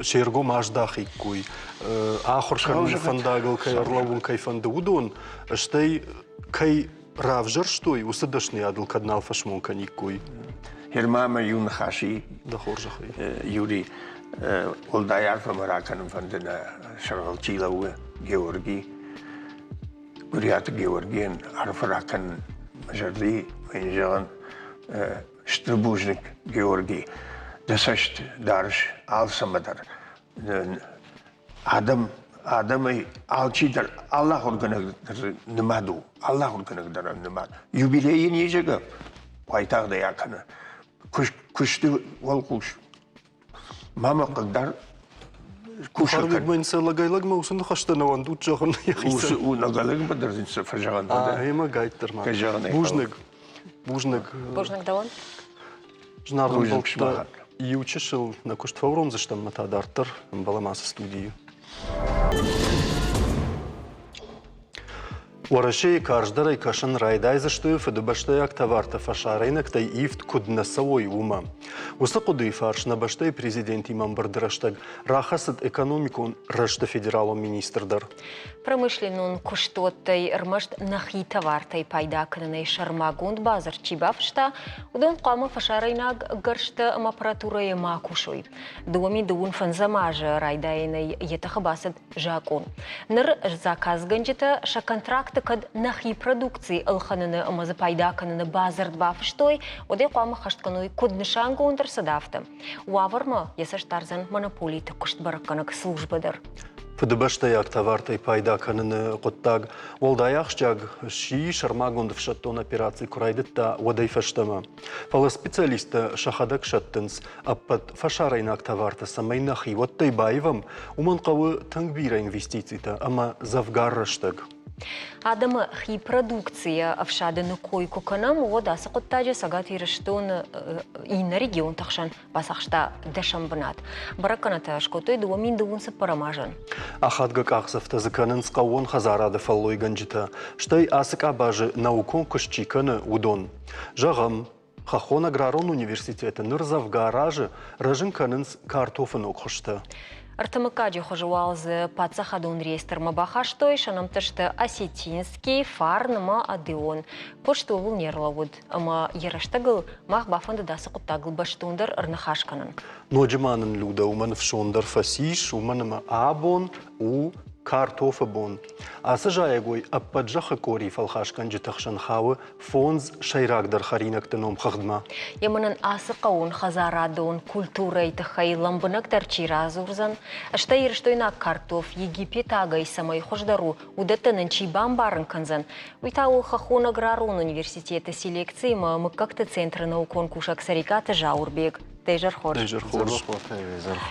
A: شيرجو ماش داخل كوي آخر كان فنداغل كي أرلون كي فندودون اشتي كي رافجر شتوي وسدشني هذا الكدنال فش ممكن يكوي
F: هرمام يون خاشي
A: ده خورج أخي
F: يوري والدا يعرف مراكن فندنا شغل تيلو جيورجي قريات جيورجين عرف راكن مجردي وين جان شتربوجنك جيورجي دسشت دارش آل سمدر آدم آلچیدر الله خورگنگ در نمادو الله خورگنگ در نماد یوبیلی نیجگه پایتاق دیا کنه کشتی والکوش ماما قدر کوش
A: خارج
F: کن
A: من سلا جايلك ما وصلنا خشتنا واندو تجاهن يا
F: وش
A: أخي
F: ونقلق بدر زين فجعان ده
A: هي ما جايتر ما
F: كجاهن
A: بوجنك
B: Божник даван?
A: جنارن
F: Бужник
A: بالتا
F: шмагат.
A: يوتشل نكشت فورم زشتم متى دارتر بلا ماس студии ورشي كارجدري كاشن رايداي زشتو فدبشتياك تavарта фашарейнак тай ифт куднасовой ума. Усакуды фаршна баштай президент имам бардраштаг рахасад экономикун рашта федералом министрдар.
B: Промышленун куштоттай рмашт нахи тавартай пайда кынынай шармагунд базар чибавшта, удон қамы фашарайнаг гаршта аппаратурая макушой. Дуами дуун фанзамажа райдайнай етахабасад жакун. Ныр заказ ганджита ша контракта кад нахи продукции алхананы амаза пайда кыныны базар двафштой, оде қамы хаштканой куднышангу ундар садавта. Уаварма ясаштарзан монополита куштбараканак службадар.
A: فدبشتياك تavартай пайда каныны قطاق والدايخشجاق شي شرماغوند فشتون операции курайдытта waday фаштама. Фала специалиста шахадак шаттынс аппат фашарайнак таварта самайнахи ваттай байвам уман қавы тангбира инвестицийта, ама завгарраштаг.
B: Адама хи продукция авшадыны койку канам вода сақыттажы сагат ирыштон и на регион тахшан басақшта дашамбынат. Бараканата шкотой дуамин дуунса парамажан.
A: Ахадгак ақсафта заканын сқауын хазарады фаллой ганджита. Штай асык абажы наукон кышчиканы удон. Жағам Хахон аграрон университеті ныр завгаражы рыжын канынс картофын оқышты.
B: Артамыкаджи хожуалзы пацахадун реестрма бахаштой шанамтышты осетинский фарныма адеон. Пошты ол нерлавуд, ама ераштагыл мах бафанды дасы құттагыл баштундар ырнахашканын.
A: Ноджиманын люда уман фшондар фасиш, уманыма абон у картофабон. Асы жаягой аппаджаха кори фалхашкан житахшан хавы фонз шайрагдар харинактыном хагдма.
B: Яманын асы қауын хазарадон культурай тахай ламбынактар чиразурзан, ашта ерштойна картоф Египет агай самай хождару удаттанын чибам барын канзан. Уйтау хахон аграрон университета селекции мы как-то центр наукон кушак сариката жаурбег. Тейжар хорж.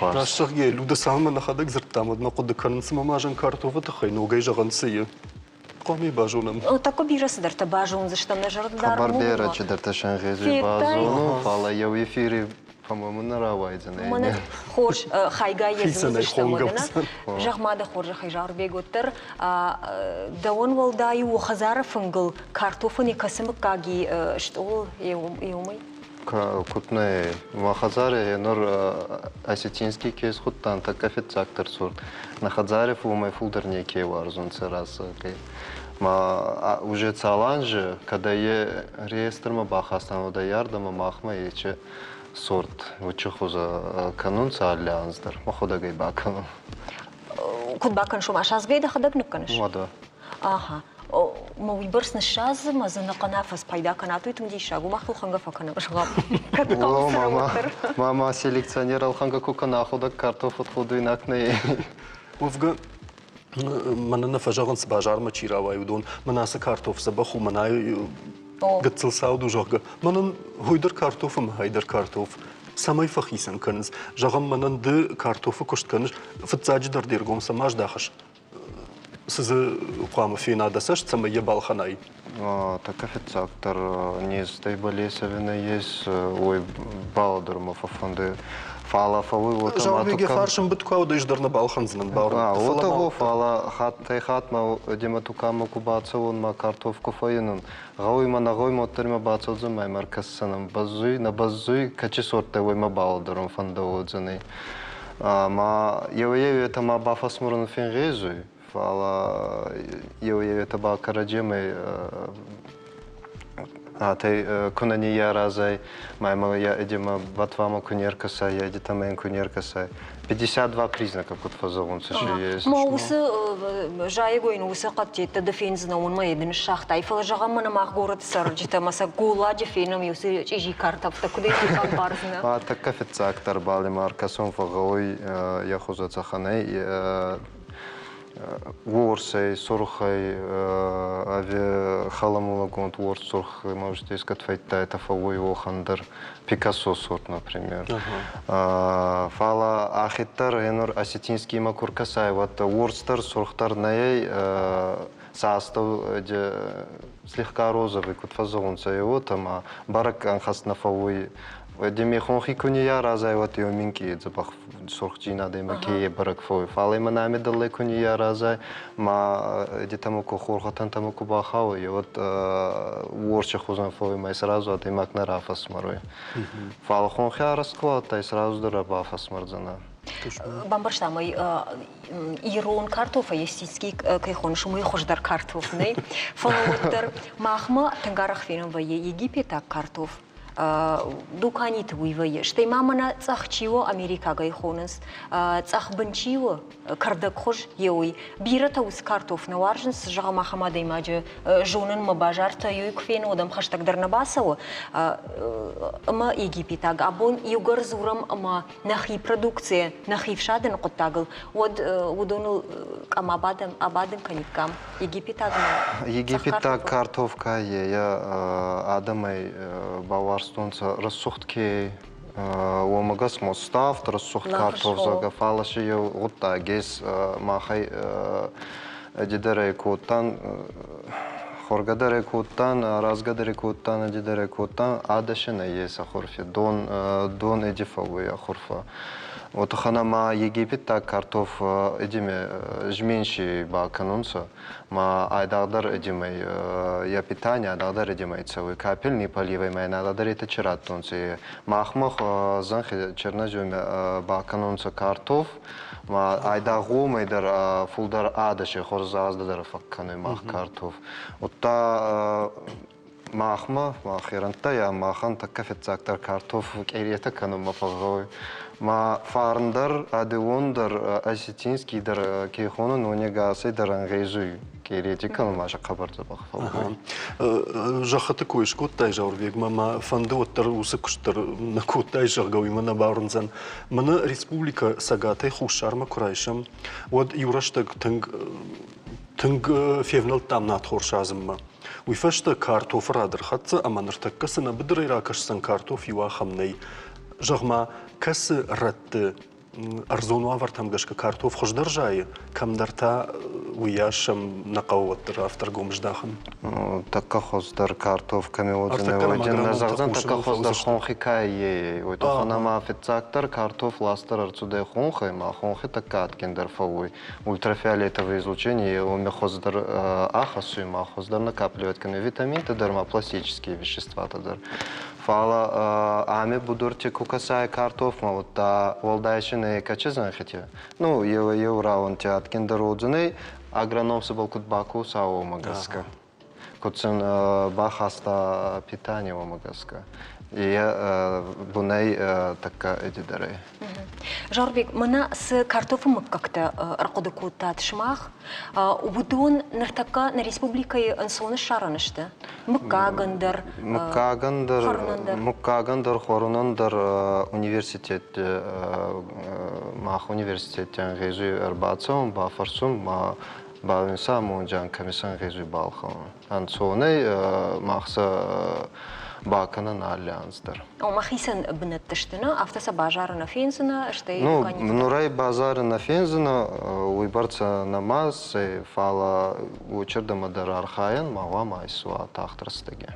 A: Рашшах е люда салма нахадак зыртамад нақуды канынс мамажан картофы тахай ногай жағансые. Қоми бажунам.
B: Тако бирасы дарта бажун заштам на жардар.
G: Хабар берачы дарта шангезу базуну, фала я в эфире, по-моему, наравайден.
B: Мана хорж хайга езім заштам одына.
A: Хонгапсан.
B: Жағмада хоржа хайжар беготтар. Даон валдаю хазара фынгыл картофыны касымы каги штол еумай.
G: Кутне махазаре нор осетинский кес хуттан так офицактор сорт. На хазаре фумай фулдерне ке варзун церас. Ма уже цаланже, когда е реестр ма бахастан вода ярдама махма ече сорт. Учухуза канун цалянздер. Махода гай бакан.
B: Кут бакан шума шазгайда хадак нукканыш.
G: Вода.
B: Ага. ما ويبرسنا الشاز ما زلنا قنافس بايدا كناتو يتمدي شاغو ما خلو خنقا فكنا شغام
G: Мама селекционер алханга кука находа картоф отходу инакне.
A: وفقا مننا فجاغن سباجار ما چيراوي ودون مناسا كارتوف سبخو مناي قتل ساودو جاغا منن هويدر كارتوف ما هيدر كارتوف سماي فخيسن كنز جاغم منن د كارتوف كشت كنز فتزاج در ديرغوم سماج داخش سز قام فينا دسش سمي بالخناي
G: Так офицактор не стай болесовина есть ой балдер мафафонды Фала фавы вот
A: Жауабиге фаршын бүткау да иждарны балханзынан баурын.
G: вот его фала хат ма дематукама кубаца он ма картофку фаинун. Гауй ма нагой моторма баца зумай маркасанам базуй на базуй качи сорта вой ма балдором фандоодзаны. Ма еве это ма бафасмурун фингезуй. Фала еве это ба караджемы ты кунания разай, моя я идем батвама кунеркаса, я идем кунеркаса. 52 признака под фазовым есть.
B: Маусы жайгойн усы катчетте дефензна он майдын шахтай фалжагамна магорат саржита маса гола дефеном юсы чижи картафта куды барзна.
G: А так кафецактар бали маркасон фагой я хоза цаханай Ворсей, Сорхай, ави халамулагонт Ворс Сорхай, можете искать файта, это фавой Охандер, Пикассо сорт, например. Фала Ахиттар, Энор Осетинский Макуркасай, вот Ворстер, Сорхтар Наей, состав слегка розовый, кут фазонца его там, барак анхасна фавой. Деми хонхи куния разай вот его минки запах сорхчина дема кие баракфой. Фалай манами далай куния разай ма детаму кохорха тантаму кубахау и вот ворча хузан фой май сразу от имак на рафа смарой. Фал хонхи раскла тай сразу дораба фасмарзана.
B: Бамбарштамай ирон картофа естицкий кайхон шумы хождар картоф не. Фалоттер махма тангарах финам в Египет картоф. Дуканит вывое, что мамана цахчиво Америка гайхонес, цахбанчиво кардакхож еой, бирата ус картоф на варженс, жага Махамада имаджи жонен мабажарта юй кфен одам хаштаг дарнабасаво, ма Египетаг, абон югар зурам ма нахи продукция, нахи вшаден коттагл, удонул абаден каникам, Египетаг.
G: Египетаг картофка я адамай бавар Стонца рассухтки омагас мостав, рассухт картоф загафала шия утта гес махай дидерей кутан хоргадерей кутан разгадерей кутан дидерей кутан адашина еса хорфи дон эдифовый хорфа. Вот ханама Египет так картоф эдиме жменши ба канунца, ма айдагдар эдиме я питание айдагдар эдиме целый капель не поливай май айдагдар это чират тонце махмах занхи чернажуме ба канунца картоф ма айдагу майдар фулдар адаши хорзаздар факканы мах картоф. Вот та махма махиранта я махан так кафецактар картоф керета кану мафагой. Ма фарндар адеондар осетинский дар кейхону нонегасы дар ангейзуй керетикан маша хабарда бахфа.
A: Жахаты койш коттай жаурбек мама фанды оттар усы куштар на коттай жагауи мана баурнзан. Мана республика сагатай хушарма курайшам. Вот юраштаг тынг февнал тамнат хоршазымма. Уйфашта картоф радыр хатса аманыртакка сына быдыр иракашсан картоф юа хамней. Жагма касы ратты арзонуа вартамгашка картоф хождар жайы камдарта уяшам нақауаттыр авторгом ждахым.
G: Така хоздар картоф камеодзене вайден назардан така хоздар хонхикай ей. Ой то ханама офицактор картоф ластар арцуде хонхай ма хонхи така аткендер фавой. Ультрафиолетовое излучение уме хоздар ахасуй ма хоздар накапливает каме витамин дермопластические вещества тадар. Фала ами будурте кукасай картоф ма вот та волдайшине качезан хотя. Ну евраун те аткендер одзене агрономсы был кут баку сао магаска. Кутсен бахаста питание у магаска. И буней така эдидерей.
B: Жорбек, мана с картофом как-то ракодекутат шмах, убудун нартака на республикой ансоны шаранышты. Мукагандар,
G: хорунандар университет, мах университет ангезу арбацом, бафарсум, бавинса монжан комиссан гезу балхан. Ансоны махса баканан альянсдар.
B: Омахисан бнеттештена, автоса бажарына фензина, что и
G: Ну, нурай базары на фензина, уйбарца намаз, фала учерда мадар архаян, мава майсуа тахтрастаги.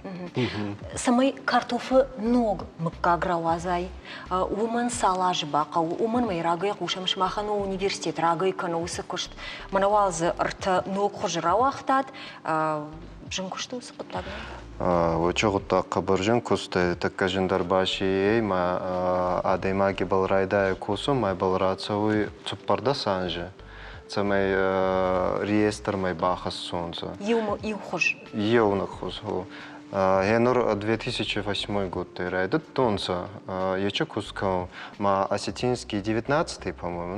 B: Самай картофы ног мыкка гравазай, уман салаж бака, уман май рагай кушамш махану университет рагай канусы кушт, манавалзы рта ног хожрауахтат, жынкушту сыпыттагы.
G: Учогутта кабыржын кусты таккажындар баши ма адаймаги балрайда кусу май балрацауи цуппарда санжы. Цамай реестр май бахас солнца.
B: Ил хож.
G: Еунах хозу. Генор 2008 год райдет тонца. Яче кускал ма осетинский 19-й, по-моему,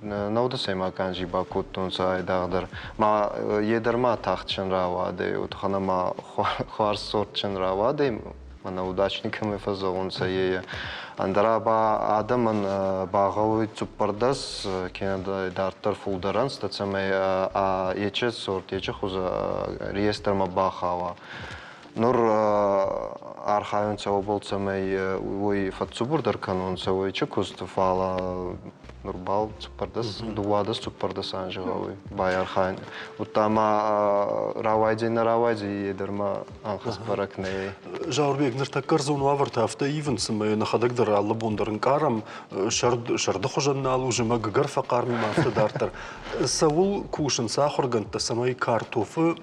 G: но наудасай ма канжи бакут тонца айдагдар. Ма едарма тахчен равады, утхана ма хвар сортчен равады, мана удачниками фазонца ее. Андараба адаман багауи цуппардас кенада дартар фулдаран стацамай яче сорт, яче хуза реестр ма бахава. Нур архаевнца оболцамай ой фатцубурдар канонца ой чекуст фала нурбал цупардас дуадас цупардас анжигавы бай архаевн. Утама равайди на равайди едерма анхас баракне.
A: Жаурбек, нырта карзуну аварта авто ивенсымы нахадагдыр аллы бондарын карам шарды хожанна алужыма гагар фақарми мафты дартар. Саул кушын сахурганта самай картофы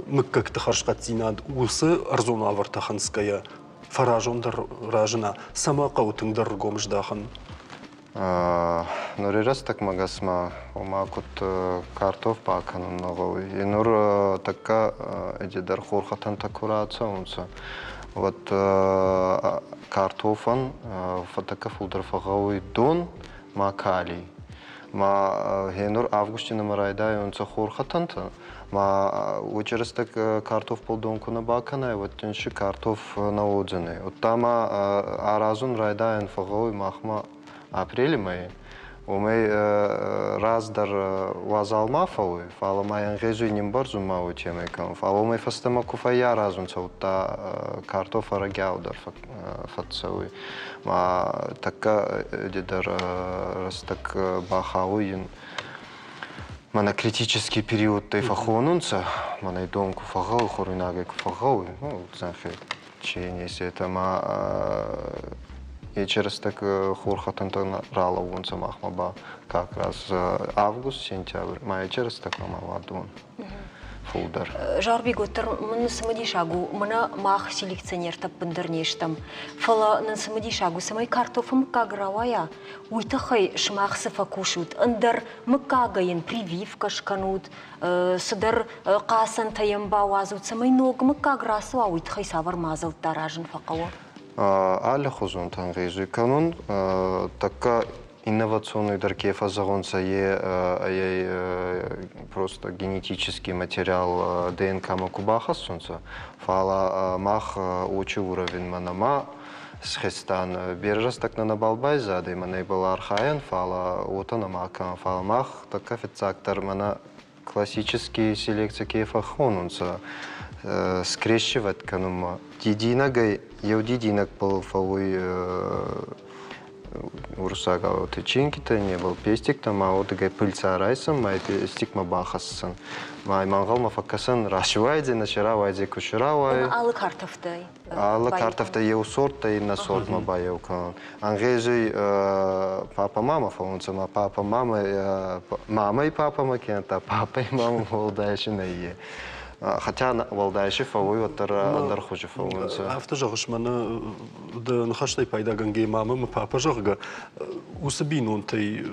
A: мыккакты харшқат зинад усы арзуну аварта ханская фаражондар ражына сама қаутыңдар гомждахан.
G: Нур раз так магасма омакут картоф баканун ногой. И нур така эдидар хорхатан такураца унца. Вот картофан фатака фулдар фагауи дон макали. Ма генур августина марайда унца хорхатанта. Ма учерс так картоф полдонку на бакана, вот тенши картоф на одзене. Вот тама аразун райда фагауи махма апреле мои, у меня раздар вазалма фауи, фала моя ангезу не барзу мау темы кам, фала моя фастема куфая разунца ута картофа рагяудар фатсауи, ма така дидар раз так бахауин, мана критический период тайфахонунца, мана и дом куфагау хорунаге куфагау, ну знафе, чейни если это ма и через так хорхатан рала вунца махмаба как раз август, сентябрь, май через так мамавадун фулдар.
B: Жарби готер мен самади шагу, мена мах селекционер тап бендернештам. Фала нен самади шагу самай картофом кагравая, уйтахай шмах сафакушут, андер макагаен прививка шканут, садар касан таямба вазут самай ног макаграсва уйтахай савар мазал таражен факао.
G: Аля хозун тангейзу канун така инновационный даркефа загонца просто генетический материал ДНК макубаха солнца фала мах учи уровень манама схестан бережас так на набалбай зады мана был архаен фала отана мака фала мах така фицактор мана классические селекции кефа хонунца скрещивать канума дидинагай дидинаг был фауи урсага теченки-то не был пестик там а вот гай пыльца райсом май пестик мабахасан май мангал мафакасан рашвайди начаравайди кушаравай
B: Аллы картофтай.
G: аллы картофта еу сорта и на сорт мабаяу кан ангежи папа мама фаунца ма папа мама мама и папа макента папа и мама волдайшине хотя валдайши фауи отар хожи фаунца
A: Автожагыш мана да нахаштай пайда ганге мама папа жага усабинун тай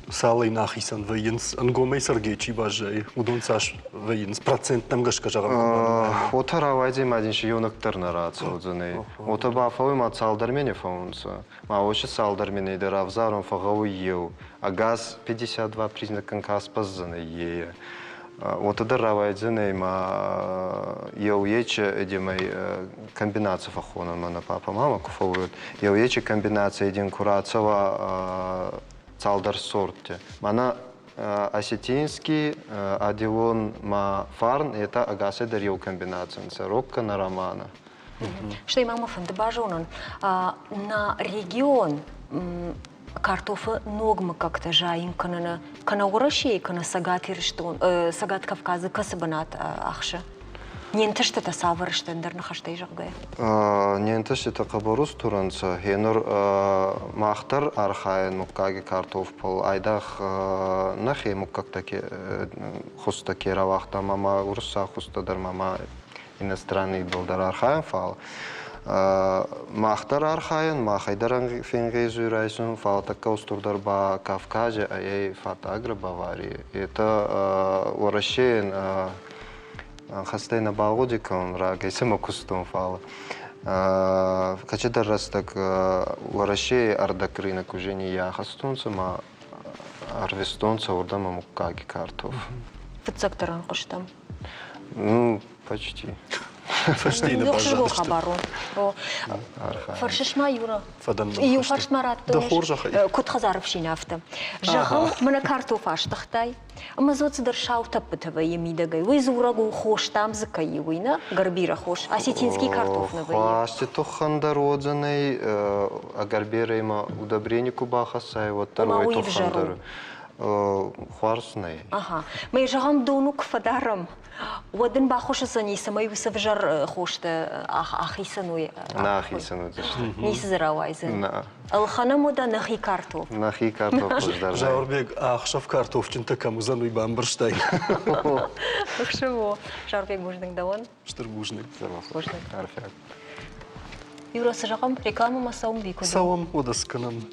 A: салай нахисан ваенс ангомей саргечи бажай удон саш ваенс процентным гашка жага
G: отаравайди мадинши юнактар нарацу удзаны отаба фауи ма салдармене фаунца ма очи салдармене да равзарон фагауи ел а газ 52 признакан каспаззаны е вот это равайдзене ма еуече эдемей комбинация фахона мана папа мама куфауют еуече комбинация един курацова цалдар сорте мана осетинский адилон ма фарн это агасе дарил комбинация рокка на романа
B: Что имам фонды бажонон. На регион картофа ногма как-то жаин кана урашей, кана сагат ирштон, сагат Кавказа касабанат ахша. Ненте что это саварштендер на хаштай жагай.
G: Ненте что это кабарус туранца. Хенор махтар архаен мукаги картоф пол айдах нахе мукак таки хуста керавахта мама урса хуста дар мама иностранный долдар архаен фал. Махтар архаен махайдаран фингезурайсун фал такка устурдар ба Кавказе ай фатагра Баварии. Это урашен хастей на багодикон рагайся макустон фал. Качедар раз так урашей ардакрина кужени я хастунца ма арвестонца урдама мукаги картоф.
B: В секторан коштам.
G: Ну, почти.
A: Почти на пожалуйста.
B: Фаршишма юра.
A: Фадан.
B: И фаршмарат.
A: Да хоржаха.
B: Кот хазаров шинафта. Жахал мана картоф аштахтай. Ама зоц дършал тъпътава емидагай. Уй зурагу хош там закай уйна. Гарбира хош. Асетинский картоф на вай.
G: Хвасти то хандародзаней, а гарбира има удобрение кубаха сай вот второй то хандар. Хварсней.
B: Ага. Мы жахам донук фадарам. Один бахоша са ниса, май висав жар хошта ахисануй.
G: Нахисануй зашто.
B: Ниса заравайзен.
G: На.
B: Алхана мода нахи картоф.
G: Нахи картоф ждар.
A: Жаурбек ахшав картофчин такаму зануй бамберштайн.
B: Ахшаво. Жаурбек бужник даван.
A: Штырбужник.
B: Бужник.
G: Арфяк.
B: Юра сажакам реклама масаум бику.
A: Сауам одасканам.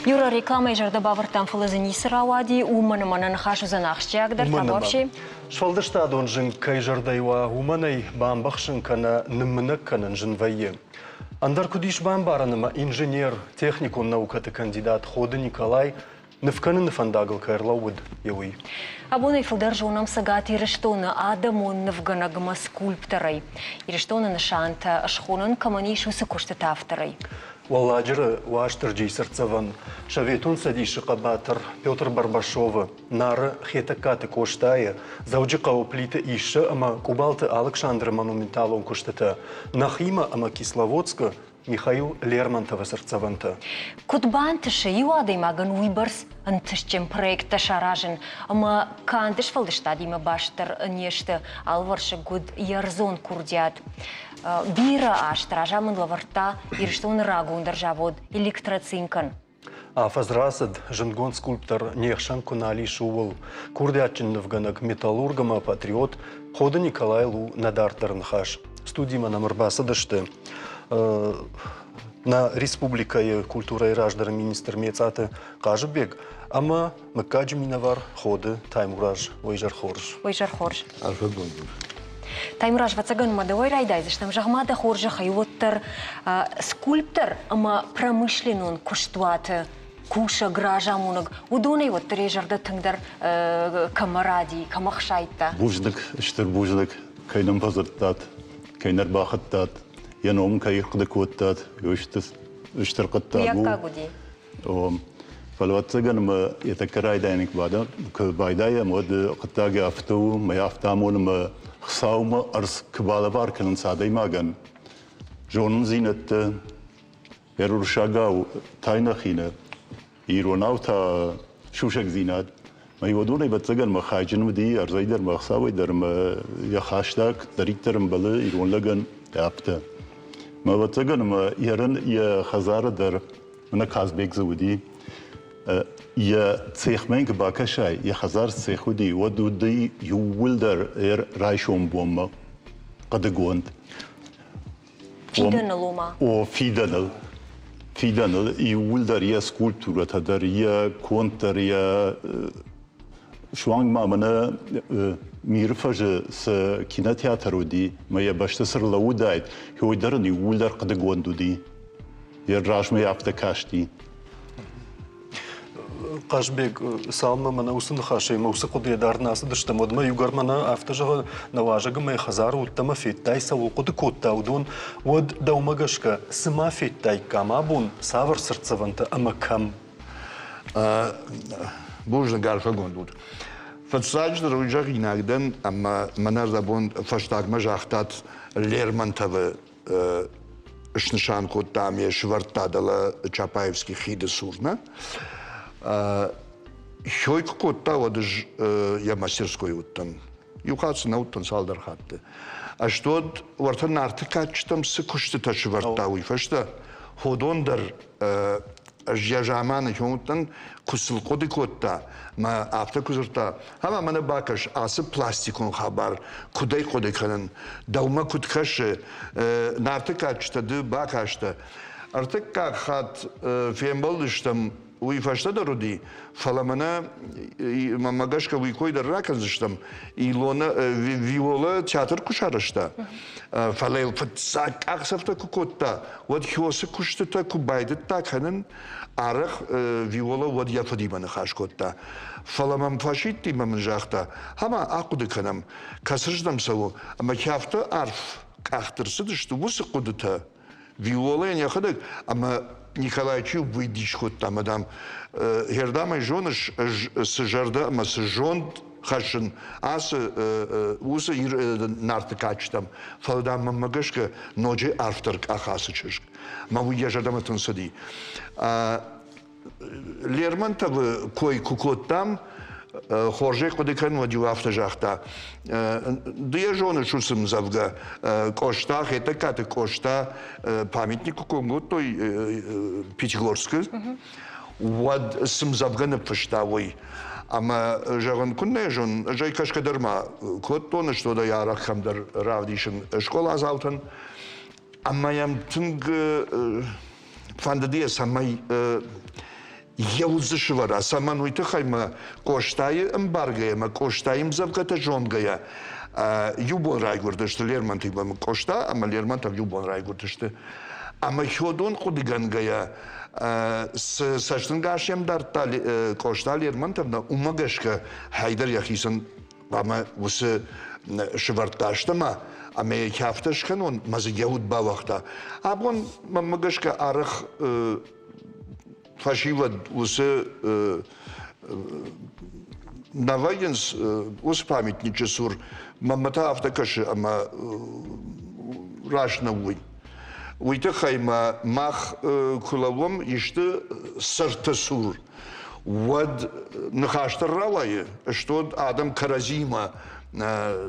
B: Юра реклама и жарда бавартан фулазани сыравади, умана мана нахашу за нахщагдар, там вообще.
A: Швалдыштадон жин кайжардайва уманай бамбахшин кана нымнак канан жин вайе. Андар кудиш бамбараныма инженер, техникон наукаты кандидат Ходы Николай Невканын фандагыл кайрлауд евый.
B: Абонай фылдар жонам сагати рештона адамон невганагма скульпторай. И рештона нашанта ашхонан каманишу сакуштат авторай.
A: Валаджыры ваштыр джейсерцеван. Шаветун садиши қабатыр Петр Барбашова. Нары хетакаты коштая. Зауджикау плиты иши, ама кубалты Александр монументалон коштата. Нахима, ама Кисловодска Михаил Лермонтова серцеванта.
B: Кутбантышы юадый маган уйбарс антышчем проекта шаражен. Ама кандыш фалдыштадима баштыр нешті алваршы гуд ярзон курдят. Бира аш тражамын лаварта ириштон рагун державод электроцинкан.
A: А фазрасад жангон скульптор нехшан кунали шувал. Курдячин невганак металлургама патриот Ходы Николай Лу Надартернхаш. Студима намырбасы дышты. На республика культура и раждар министр мецаты кажыбек, ама мыкаджи минавар Ходы Таймураж Вайжар Хорж.
B: Вайжар Хорж. Таймураж вацаган мадавай райдайзыш, там жахмада Хоржа хайвоттар скульптор, ама промышленон куштваты. Куша, гража, мунаг. Удонай вот трежарда тыңдар камаради, камахшайта.
H: Буждык, иштер буждык, кайдан пазырттат, кайнар бахыттат, яном кайықды көттат, иштер қыттат.
B: Уякка гуди.
H: Фалватсаган ма етаккар айдайник бада, байдая моды қыттаги афтау, май афтамон ма хсаума арс кыбала барканын садаймаган. Жонын зинетті, еруршагау тайнахина, ایروناوتا شوشک زیناد ما یودونه بتزگن ما خاجنم دی ارزای در مخساوی در ما یا خاشتاک دریکترم بله ایرون لگن دابته ما بتزگن ما یارن یا خزار در من کازبیک زودی یا سیخمن که باکشای یا خزار سیخودی و دودی یول در رایشون بوم قدگوند
B: فیدن لوما
H: او فیدن یول در یا سکولپتورا تا در یا کونت در یا شوانگ ما منه میرفج س کینا تئاتر دی ما یا باشت سر لودایت هوی درن یول در قدگوند دی یا راش ما یافته کاشتی
A: Qashbek salma mana usun xashay mausa qudya darnası dışta modma yugar mana aftaja nawajaga may khazar uttama fittay sawu qud kotta udun wad daumagashka sma fittay kama bun savr sirtsavanta ama kam
I: Bujna garfa gondud. Fatsaj der ujag inagden ama manar da bun fashtagma jachtat Lermontova Шнышан там я швартадала Чапаевский хиды сурна. Хойк котта вот я мастерской уттан. Юхаться на уттан салдар хатты. А что вартан артикачтам с кушты таши вартауи фашта. Ходондар я жаманы хонтан кусыл коды котта. Ма авто кузурта. Хама мана бакаш асы пластикон хабар. Кудай коды канан. Даума куткаши нартикачта ды бакашта. Артик как хат фембалдыштам уйфашта да руди. Фаламана мамагашка уйкой да раказыштам. Илона виола театр кушарышта. Фалел фатсак аксафта кукотта. Вот хиосы куштата кубайды таканын. Арах виола вот я фадимана хашкотта. Фаламам фашитти мамжахта. Хама акуды канам. Касырждам саву. Ама кяфта арф кахтырсыды, что вусы кудыта. Виола я не ходок. Ама Николаевичу выйдешь хоть мадам. Хердама и жены сжарда, ама сжон хашин. Асы усы нартыкачтам. Фаладам мамагашка ноджи арфтарк ахасычышк. Маву я жадам сади. Лермонтов кой кукоттам хорже кодекан вадю автожахта. Две жены шусым завга кошта, это каты кошта памятнику Конгу той Пятигорска. Вот сым завга на паштавой. Ама жаган кунне жон жай кашкадарма коттоны что да я рахамдар равдишин школа азалтан. Ама ям тынг фандадия самай Яузышвара, саман уйтахайма коштае эмбаргаяма, коштаем завгата жонгая. Юбон райгурда, что Лермонтов бам кошта, ама Лермонтов юбон райгурда, что ама хёдон худигангая с саштангашем дартали кошта Лермонтовна умагашка хайдар яхисан ама усы шварташтама. Аме кяфташканон мазы яуд бавахта. Абон мамагашка арах фашивад усы навайенс ус памятниче сур мамата автокаши ама рашна уй. Уйта хайма мах кулавом ишты сарта сур. Вад нахаштар равае, что адам каразима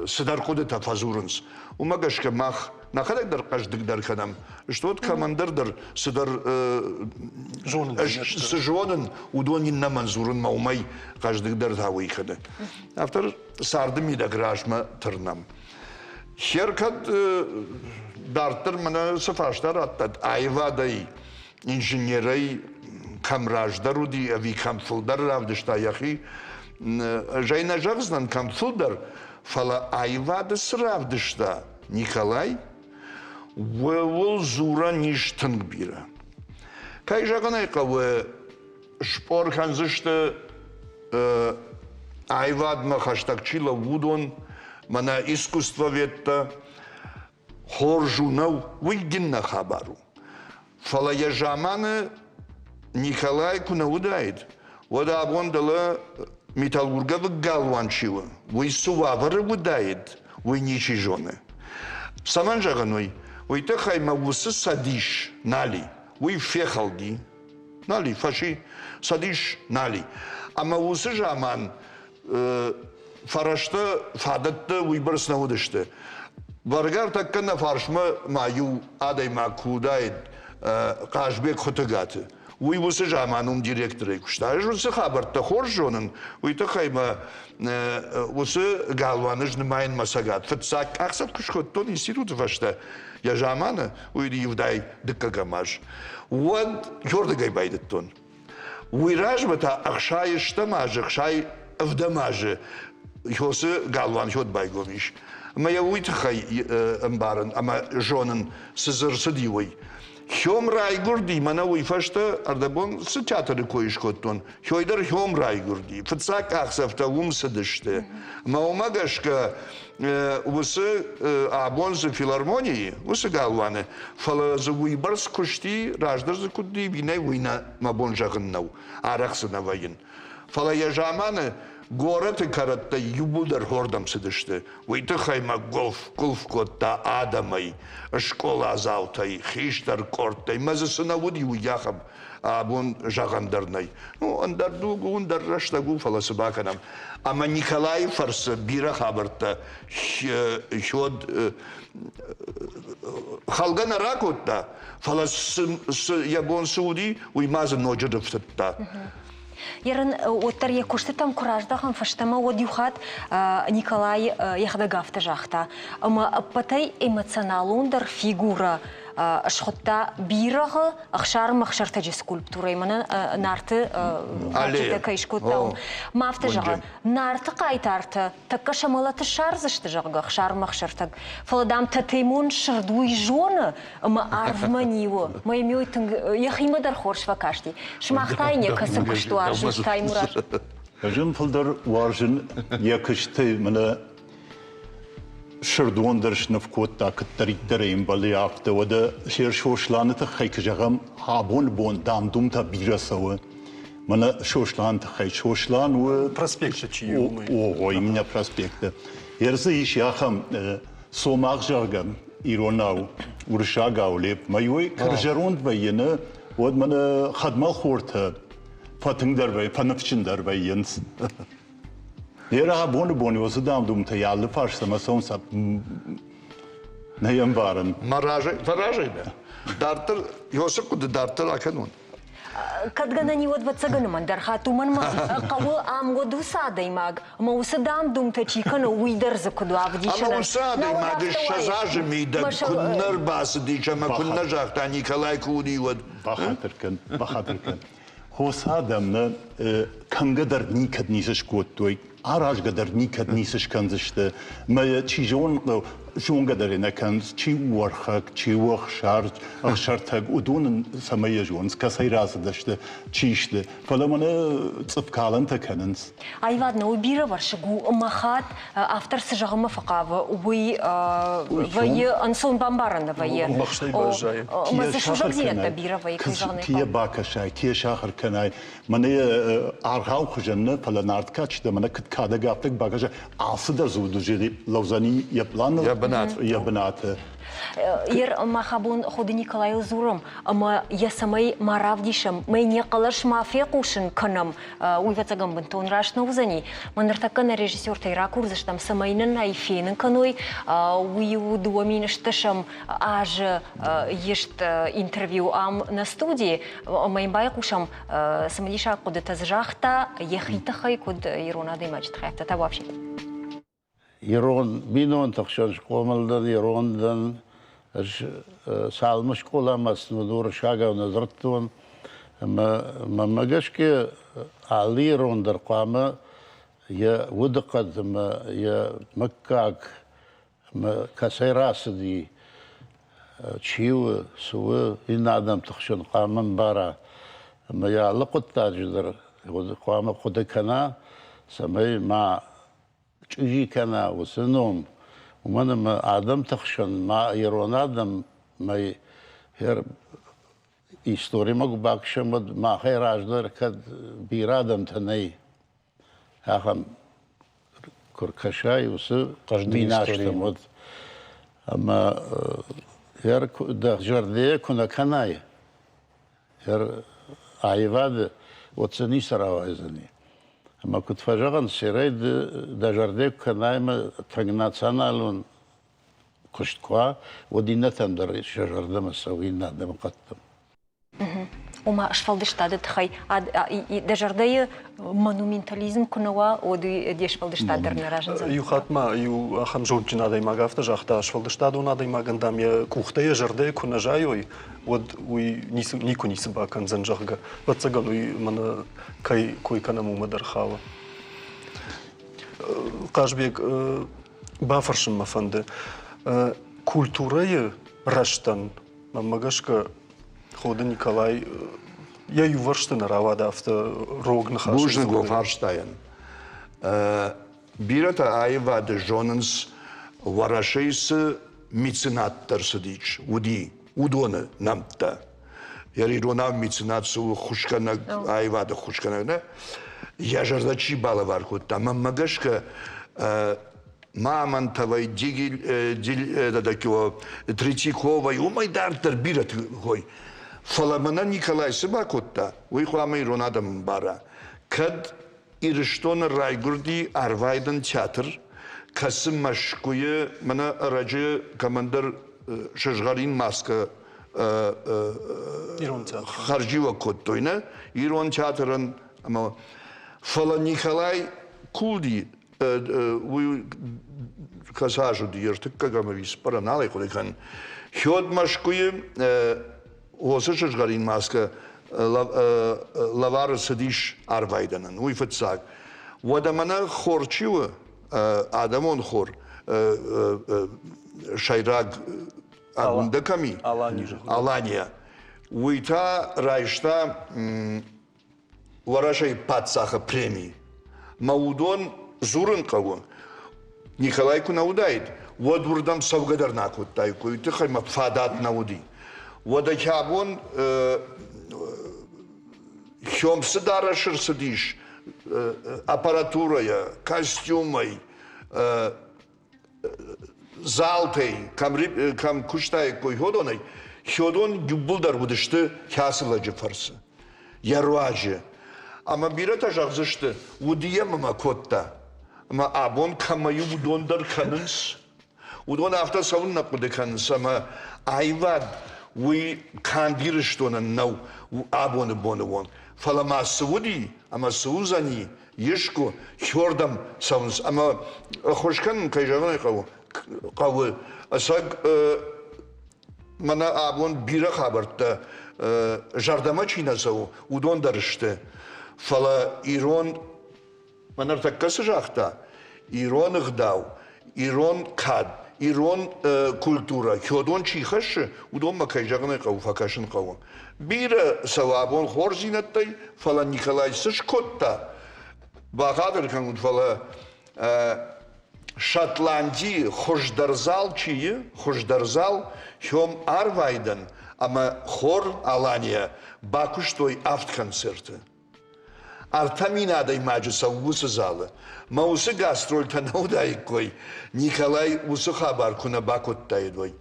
I: садаркоды тафазурынс. Умагашка мах нахадай дар каждый дар ханам. Что командир дар садар сжонен удонин на манзурын маумай каждый дар тавый хады. Автор сардым ида гражма тырнам. Херкат дартыр мана сафаштар аттад айвадай инженерай камраждар уди ави камфулдар равдышта яхи жайна жагзнан камфулдар фала айвады сравдышта Николай вел зура ништынг бира. Кай жаганайка ве шпор ханзышты айвад махаштакчила вудон мана искусство ветта хоржунау выгинна хабару. Фала яжаманы Николай кунаудает. Вода абондала металлурга в галванчива. Вы сувавары выдает. Вы ничи жены. Саман жаганой. Вы тахайма вусы садиш нали. Вы фехалги. Нали, фаши. Садиш нали. Ама вусы жаман фарашта фадатта выборс наудышты. Баргар таккана фаршма маю адайма кудает кашбек хотагаты. Уй вусы жаманум директоры куштаж вусы хабарта хоржонын уй тахайма вусы галваныш нымайын масагат фатсак аксат кушхоттон институт вашта я жаманы уй ювдай дыккагамаш уан йордагай байдыттон уй ражбата акшай штамажы акшай вдамажы йосы галван йод байгомиш Моя уй тахай амбарын ама жонын сызыр садивой Хём райгурди, мана уйфашта ардабон сы театры коишкоттон. Хёйдар хём райгурди. Фыцак ахсафта умсадышты. Маумагашка усы абонзы филармонии, усы галваны. Фала за уйбарс кушти, раждар за кудди, винай уйна мабон жагыннау. Арахсы навайын. Фала яжаманы город и каратта юбудар хордам сидышты. Уйты хайма голф котта адамай, школа азаутай, хиштар кортай, мазысына уди уяхам, абон жагандарнай. Ну, андарду ундар раштагу фаласы баканам. Ама Николай фарсы бира хабарта, хёд халгана ракотта, фаласы ябон суди, уймазы ноджадыфтатта.
B: Ярын оттар якушты там кураждахам фаштама од юхат Николай яхдагафта жахта. Ама патай эмоционалундар фигура шхотта бирага ахшар махшарта скульптура имана нарты
I: Аллея.
B: кайшкоттау. Мафта жага нарты кайтарты такка шамалаты шарзышты жага ахшар махшартаг. Фаладам татеймон шардуй жона ама арвманиво. Маймёй тынг яхимадар хоршва кашти. Шмахтайне касым кыштуар жустай мураш.
H: Жын фылдар варжын якышты мына шырдуандыршны в котта кыттариктерейм балы апты ода шер шошланыты хайкыжагам хабон бон дамдумта бирасавы. Мына шошланыты хай шошлан у
A: Проспект чию мы.
H: Ого, именно проспекты. Ерзы иш яхам сомақ жаргам иронау уршагау леп. Майой кыржаронд вайыны од мына хадмал хорты патыңдар вай, паныфчындар вай енс. Era boни o să dăm dumte ia le faci să mă son să ne îmi varân.
I: Faражай, да. Дартер, Йосип куди дартер аканун.
B: Кадгана ни од вацагана мандар хатуман ма кавол ам году садai mag. Ма усадам думте чикана уйдер за коду авдишана.
I: Ама усадai mag шазажми да куннар басы дичама куннар жахта Николай куди од.
H: Бахатыркан. Хос адамны kangadar nikad nisış kottoy. Araj kadar nikad nisış kanzıştı. Ma çijon kadar kanz çi warxak çi waxşar axşartag udun samaya jons kasayraz daştı çişti. Falamana tsıfkalan takanız.
B: Ayvadna ubira varşıgu mahat автор сжагама факава уй вай ансон бамбаранда вай.
A: Махштай бажай.
B: Маза шужагзиятта бира вай кыжагнай.
H: Кия бакашай, кия шахар канай. Мане аргау хыжанны паланарт качты. Мана кыткада гаптык багажа асыдар зуду жери лавзани япланы. Я бенат.
B: Ер махабун ходы Николай Зуром, ама я самай маравдишам, май не калаш мафия кушин канам, уйвацагам бентон рашна узани. Манартакана режиссер тайра курзаштам самайнын айфенын каной, уйу дуаминышташам аж ешт интервью ам на студии, майбай кушам самадиша куды тазжахта, ехитахай куд ирона даймачт хайфта, та вообще.
J: Ирон, минон тахшан шкомалдан, Ирондан, салмы школамас, нудур шага назраттуан, мамагашки али Ирондар қамы, я удақад, я маккак, касайрасы ди, чиу, суы, инадам тахшан қамын бара, я лықыттаджидар, қамы қудыкана, самай ма چیزی کنه و سنوم و من آدم تخشن ما ایران آدم ما هر ایستوری مگو باکشم ما خیر آجدار کد بیرادم تنهی هم کرکشای و سه بیناشتم ود اما هر ده جرده کنه کنای هر آیواد و تنی سراوایزنی ما كنت فاجئا سيريد دجارديك كنايم تنغناتسانالون كشتكوا ودينا تندر شجر دم السوينا دم قطم
B: وما اشفالدشتاد تخي دجاردي монументализм кунава оди дешфалдыштадыр наражын за.
A: Юхатма ю ахам жончина даймагафта жахта ашфалдыштаду надаймагандам я кухтая жарде кунажайой од уй нику не собакан занжахга. Вацаган уй мана кай кой канаму мадархава. Кажбек бафаршын мафанды. Культурая раштан мамагашка Хода Николай, я юварштын равада авто рогны хашын.
I: Бужны гофарштайын. Бирата айвады жонынс варашейсы меценаттарсы дейч, уди, удоны намтта. Яри ронав меценатсы хушкана айвады хушкана. Я жардачи балы var kutta. Маммагашка Мамонтовой, Третьяковой, умайдартар бират гой. Фаламана Николай Сыбакутта, уйхуамай ронадам бара. Кад ирштон райгурди арвайдан театр, Касым Машкуе, мана арачы командир Шашгарин Маска Харжива Коттойна, Ирон театрын, Фала Николай Кулди, Касажу диертык, кагамавис, параналай куликан. Хёд Машкуе, Осы Шашгарин Маска, Лавара Садиш Арвайданан, уйфатсак. Вадамана Хорчива, Адамон Хор, Шайраг Агундаками, Алания. Уйта Райшта Варашай Пацаха премии. Маудон Зурынкаву. Николай Кунаудайд. Вадурдам Савгадар Накутайку. И ты хайма Фадат Науди. Вадачабон Хёмсадара Шерсадиш. Аппаратурой, костюмой, залтой, кам куштай кой ходоной, ходон юбулдар будешты хасылажы фарсы. Яруажы. Ама бирата жагзышты, удия мама котта. Ама абон камаю удондар канынс. Удон авто савун напуды канынс. Ама айвад, уи кандирыштонан нау, абоны боны вон. Фалама Сауди, ама Саузани, Ешку, Хёрдам Саунс, ама Хошкан Кайжаган Кавы, Асаг Мана Абон Бира Хабарта, Жардама Чинасау, Удон Дарышты, Фала Ирон, Манартакасы Жахта, Ирон Ихдау, Ирон Кад, Ирон культура, Хёдон Чихаши, Удон Макайжаган Каву, Факашин Каву. Бира Савабон Хорзинаттай, Фала Николай Сышкотта, Бахадыр Кангут Фала Шотландии, Хошдарзал Чие, Хошдарзал, Хём Арвайдан, ама Хор Алания, Бакуштой автконцерты. Артаминадай маджиса усы залы. Маусы гастроль танаудайкой, Николай усы хабар куна Бакуттайдой.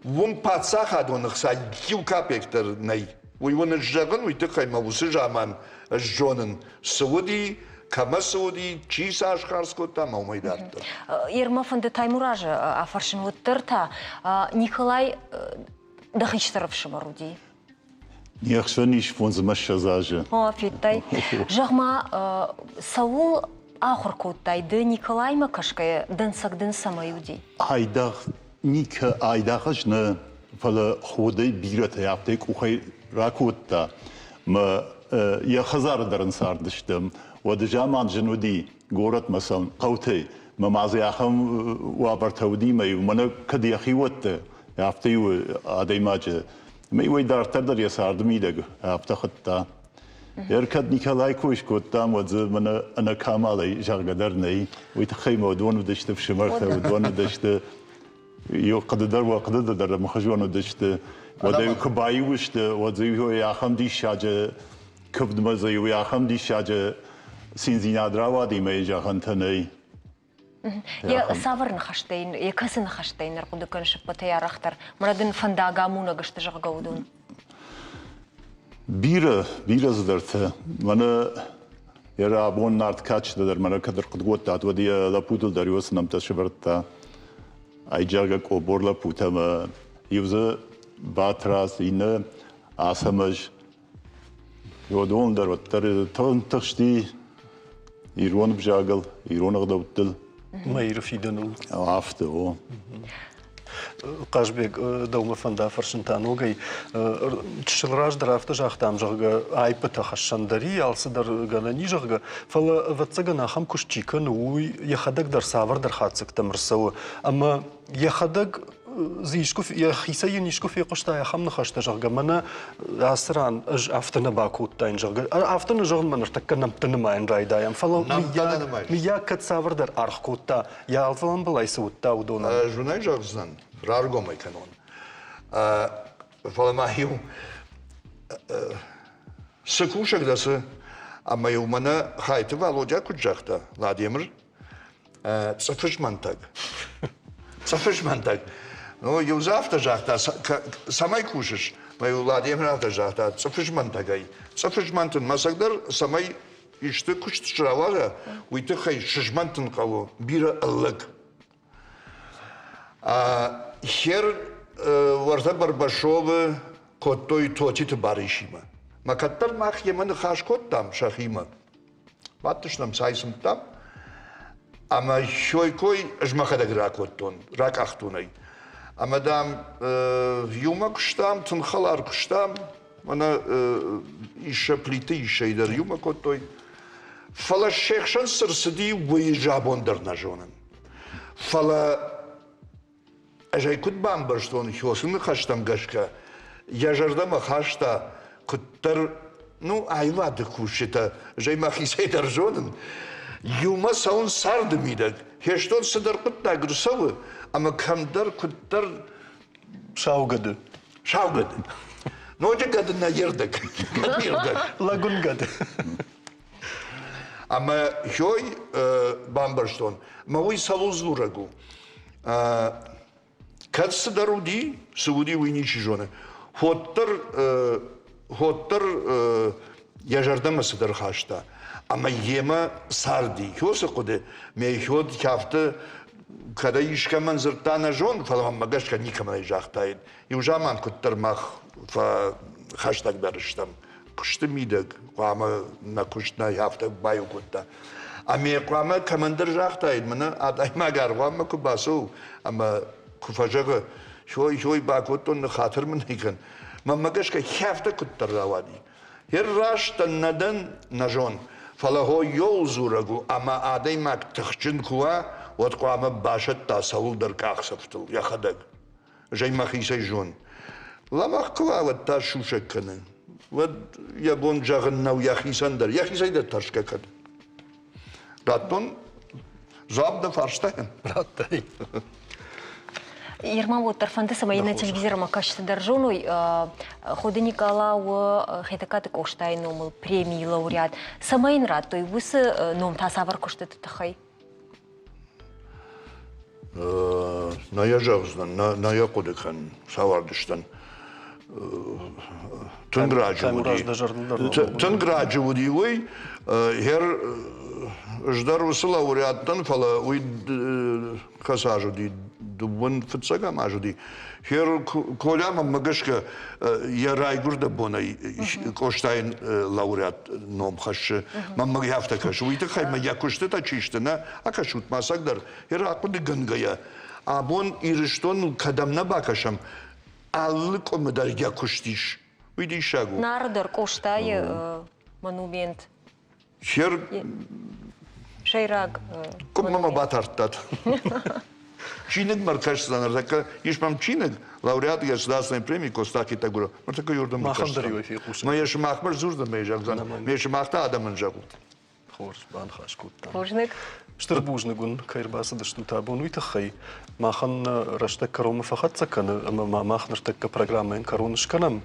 I: Вон пацахадонных са юкапектор най. Уйвон жаган уйтыкай маусы жаман жонын Сауди, Кама Сауди, Чиса Ашхарскота, Маумайдарта.
B: Ермафанды Таймуражы афаршын вуттырта Николай дахичтарывшы маруди.
H: Нехшаниш фонзымаша зажы.
B: О, фиттай. Жагма Саул ахуркоттайды Николай макашкая дынсагдын самаюди.
H: Айдах Ника айдахашны фала ходы бирата яптык ухай ракутта. Ма я хазардарın sardıştım. Вады жаман жынуди город масал қауты. Ма мазы яхам вабартауди май мана кади яхивотты. Яптыю адаймачы. Мейвай дартардар ясардым идэг. Яптахытта. Еркад Николай Кушкоттам вады мана ана камалай жаргадарнай. Уйтахай модвону дышты в шимарта, модвону дышты. Йо қадыдар ва қадыдар махажвону дышты. Вады кабай вышты. Вады яхам дишажы. Кабдмазы яхам дишажы. Синзинадравади май жахантанай.
B: Я саварны хаштейн, я касыны хаштейн арқуды көншіп бата ярақтар. Мұрадын фандага муна гышты жағгаудun.
H: Бира здарты. Мана яра абон нарт качдадар. Мана кадар қыдготтат. Вади лапудылдар юасынам ташыбарта. Айджага кобор лапутама. Юзы батрас ины асамаж. Йодондар ваттар тағышти. Ирон бжагал, Ирон ағдауттыл.
A: Майыр фиданул.
H: Афты, о.
A: Қажбек даума фанда фаршынтанугай. Чшылраж драфты жақтам жағға айпы тахашандари, алсыдар ганани жағға. Фала ватсаган ахам күшчикан уй яхадаг дар савар дар хатсык тамырсауы. Ама яхадаг زيشكوف يا خيسا ينيشكوف يقشتا يا خمنا خشتا جرجا منا عسران أج أفتنا باكوت تاين جرجا أفتنا جرجا من ارتكنا متنا ما إن رايدا يم فلو ميا كتسافر در أرخوتا يا ألفلان بلاي سوتا ودونا
I: جوناي جرزن رارجو ما يكنون فلما هيو سكوشك دسه أما يومنا خايته والوجا كجاكتا لاديمر صفش منطق صفش منطق نو يوزافتا جاكتا سماي كوشش ما يولاديمر افتا جاكتا صفش منطقي صفش منطن ما سقدر سماي يشتي كشت شراوغا ويتخي شجمنتن قاو بيرا اللق هير ورثة بربشوب كوتوي توتي تباريشيما ما كتر ماخ يمن خاش كوتام شخيما باتش نم سايسم تام اما شوي كوي اجما خدك راكوتون راك اختوني اما دام يوما كشتام تنخلار كشتام انا ايش بليتي يشيدر يوما كوتوي فلا الشيخ شن سرسدي ويجابون درنا جونن فلا اجاي كنت بامبرشتون هيوسن خشتم غشكا يجردم خشتا كتر نو ايواد كوشتا جاي ما خيسي درجونن يوما سون سارد ميدك هشتون صدر قطع غرسو اما كم در كتر
A: شاوغد
I: نوجه قدنا يردك
A: لاغون قد
I: اما هوي بامبرشتون ما وي سالوز لورغو كات صدرودي سعودي وينيشي جونه هوتر يجردم صدر خاشتا اما يما ساردي هوس قد مي هود كافته كدا يشكا منزرتانا جون فلما ماغاش كان نيكما يجاختاين يوجامان كتر مخ فخاشتاك برشتم كشتم ميدك قاما نكشتنا يافته بايو كتا امي قاما كمندر جاختاين منا اداي ماغار قاما كباسو اما كفاجغ شوي باكوتون خاطر من هيكن ما ماغاش كيافته كتر راوادي هر راش تندن نجون فلا هو يوزورغو اما اداي ماك تخجن كوا وتقام باشت تاسول در كاخسفتل يا خدق جاي ما خيسي جون لما قوا وتاشوشك كن ود يبون جاغن ويا خيسان در يا خيسي در تاشكا كد راتون زاب ده فرشتين
A: راتي
B: Ерман вот тарфанды самай на телевизоре макашты даржоной ходы Николау хитакаты коштай номал премии лауреат самайн рад той высы ном тасавар кошты тахай.
I: На я жагздан на я кодекхан савардыштан Тынграджи ой хер ждар высы лауреаттан фала уй хасажу ди дубун фыцага мажуди хер коляма магашка я райгурда бонай коштайн лауреат ном хаш мамма яфта каш уйта хайма я кошты та чиштена акашут масагдар хер акуды гангая абон ириштон кадамна бакашам аллыко мдар я коштиш уйди шагу
B: Нардар коштай монумент
I: хер
B: шайраг
I: мама батартат Чиник маркаш станардака, ишмам чиник, лауреат государственной премии Костаки Тагура. Мы такой юрдам маркаш. Но я же махмар зурдам мейжагзан, я же махта адаман жагу.
A: Хорс бан хашкутта.
B: Хожник.
A: Штырбужнагун кайрбаса даштутабун уйтахай. Махан раштак карома фахат сакана, ама махнар такка программа ин коронышканам.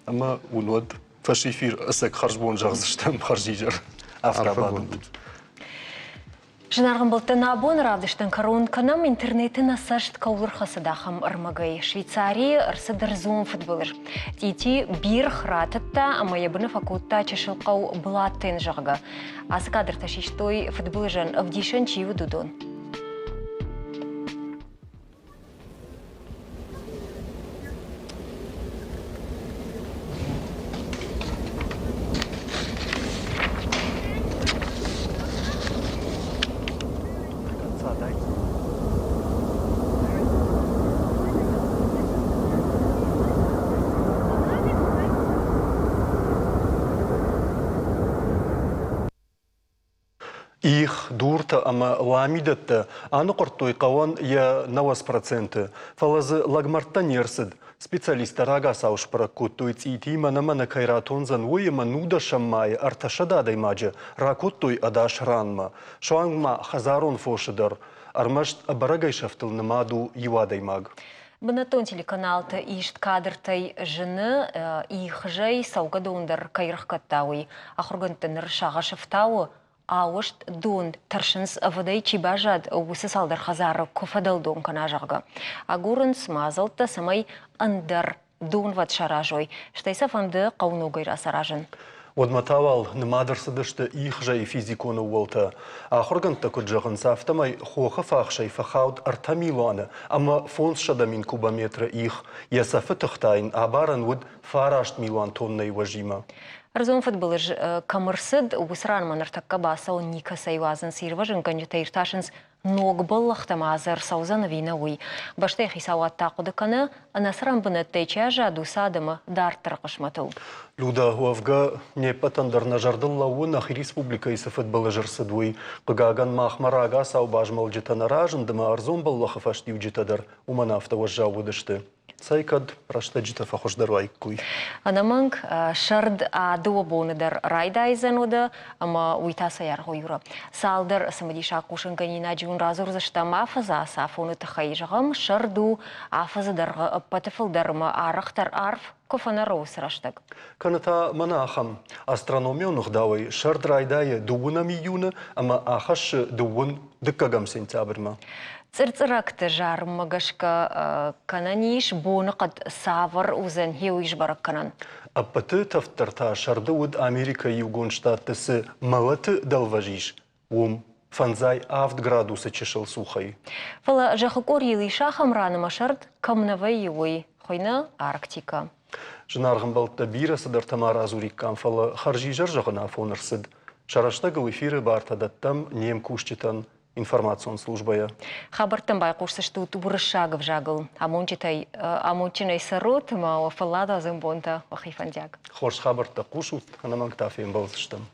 A: Ама унод фашифир асак харжбон жагзыштам харжижар. Афрабадун.
B: Жинарган болтан абон равдыштан корон канам интернеты насашт каулыр хасадахам армагай. Швейцария арсадар зум футболер. Тити бир хрататта, ама ябыны факутта чашылкау блаттен жага. Асыкадыр ташиштой футболежан авдишан чивы дудон.
A: И их дурта ама ламидатта, аны құрттой қауан я 90%. Фалазы лагмартта нерсід. Специалистар ага саушпара куттой цити мана кайратонзан уйма нуда шаммай арташада даймаджа ракуттой адаш ранма. Шуангма хазарон фошидар. Армашт барагай шафтыл намаду юадаймаг.
B: Бынатон телеканалты ишт кадртай жыны ихжай саугадондар кайрахкаттауи. Ахургантыныр шағашыфтауы ауышт дон таршынс авадай чибажад усы салдар хазары кофадалдон канажага. Агурынс мазалта самай андар дон ват шаражой. Штайса фанды қауну гайра саражын.
A: Одматавал нмадырсыдышты их жай физикону уолта. Ахурганта куджаган сафтамай хоха фахшай фахаут артамилуаны, ама фонс шадамин кубометра их, ясафы тахтайн, абаран уд фарашт милуан тонной важима.
B: Арзон футболыж камырсыд усран манартакка басау ника сайвазын сирважын канжета ирташынс ног баллахтамазар саузан винауи. Баштай хисауат тақудыканы анасран быныттай чажа дусадымы дартыр қышматыл.
A: Люда Уавга не патандар на жардыллауы нахи республика исы футболыжырсы дуй. Қыгаган махмарага сау бажмал житанаражын дыма арзон баллахы фаштив житадар уманафта важжау дышты. Сайкад прошта жита фахождар вайкуй.
B: Анаманг шард дуабоныдар райдайзан ода, ама уйтаса яргойура. Салдар самадиша кушанганина джун разурзашта мафаза сафоны тахайжагам шарду афазадарга патефылдарма арахтар арф кофанарау сраштаг.
A: Каната манахам. Астрономия нухдавай шард райдая дугуна миюна, ама ахаш дугун дыккагам сентябрьма. Цирциракты жарым магашка кананиш бонықад савар узен хеуиш баракканан. Аппаты тафтарта шарды уд Америка югон штаттысы малаты далважиш. Фанзай авт градусы чешыл сухай.
B: Фала жахыкор елы шахам раныма шард камнавай юй. Хойна Арктика.
A: Жынарғын балытта бирасыдар тамара азуриккан фала харжижар жағына фонырсыд. Шараштагыл эфиры бартадаттам нем кушчитан информацион службая.
B: Хабартан байқушсышты тубырышагов жагыл. Амончинай сарот, ма фалада зымбонта вахифандяг.
A: Хорш хабарта кушут, анамангтафием балзыштым.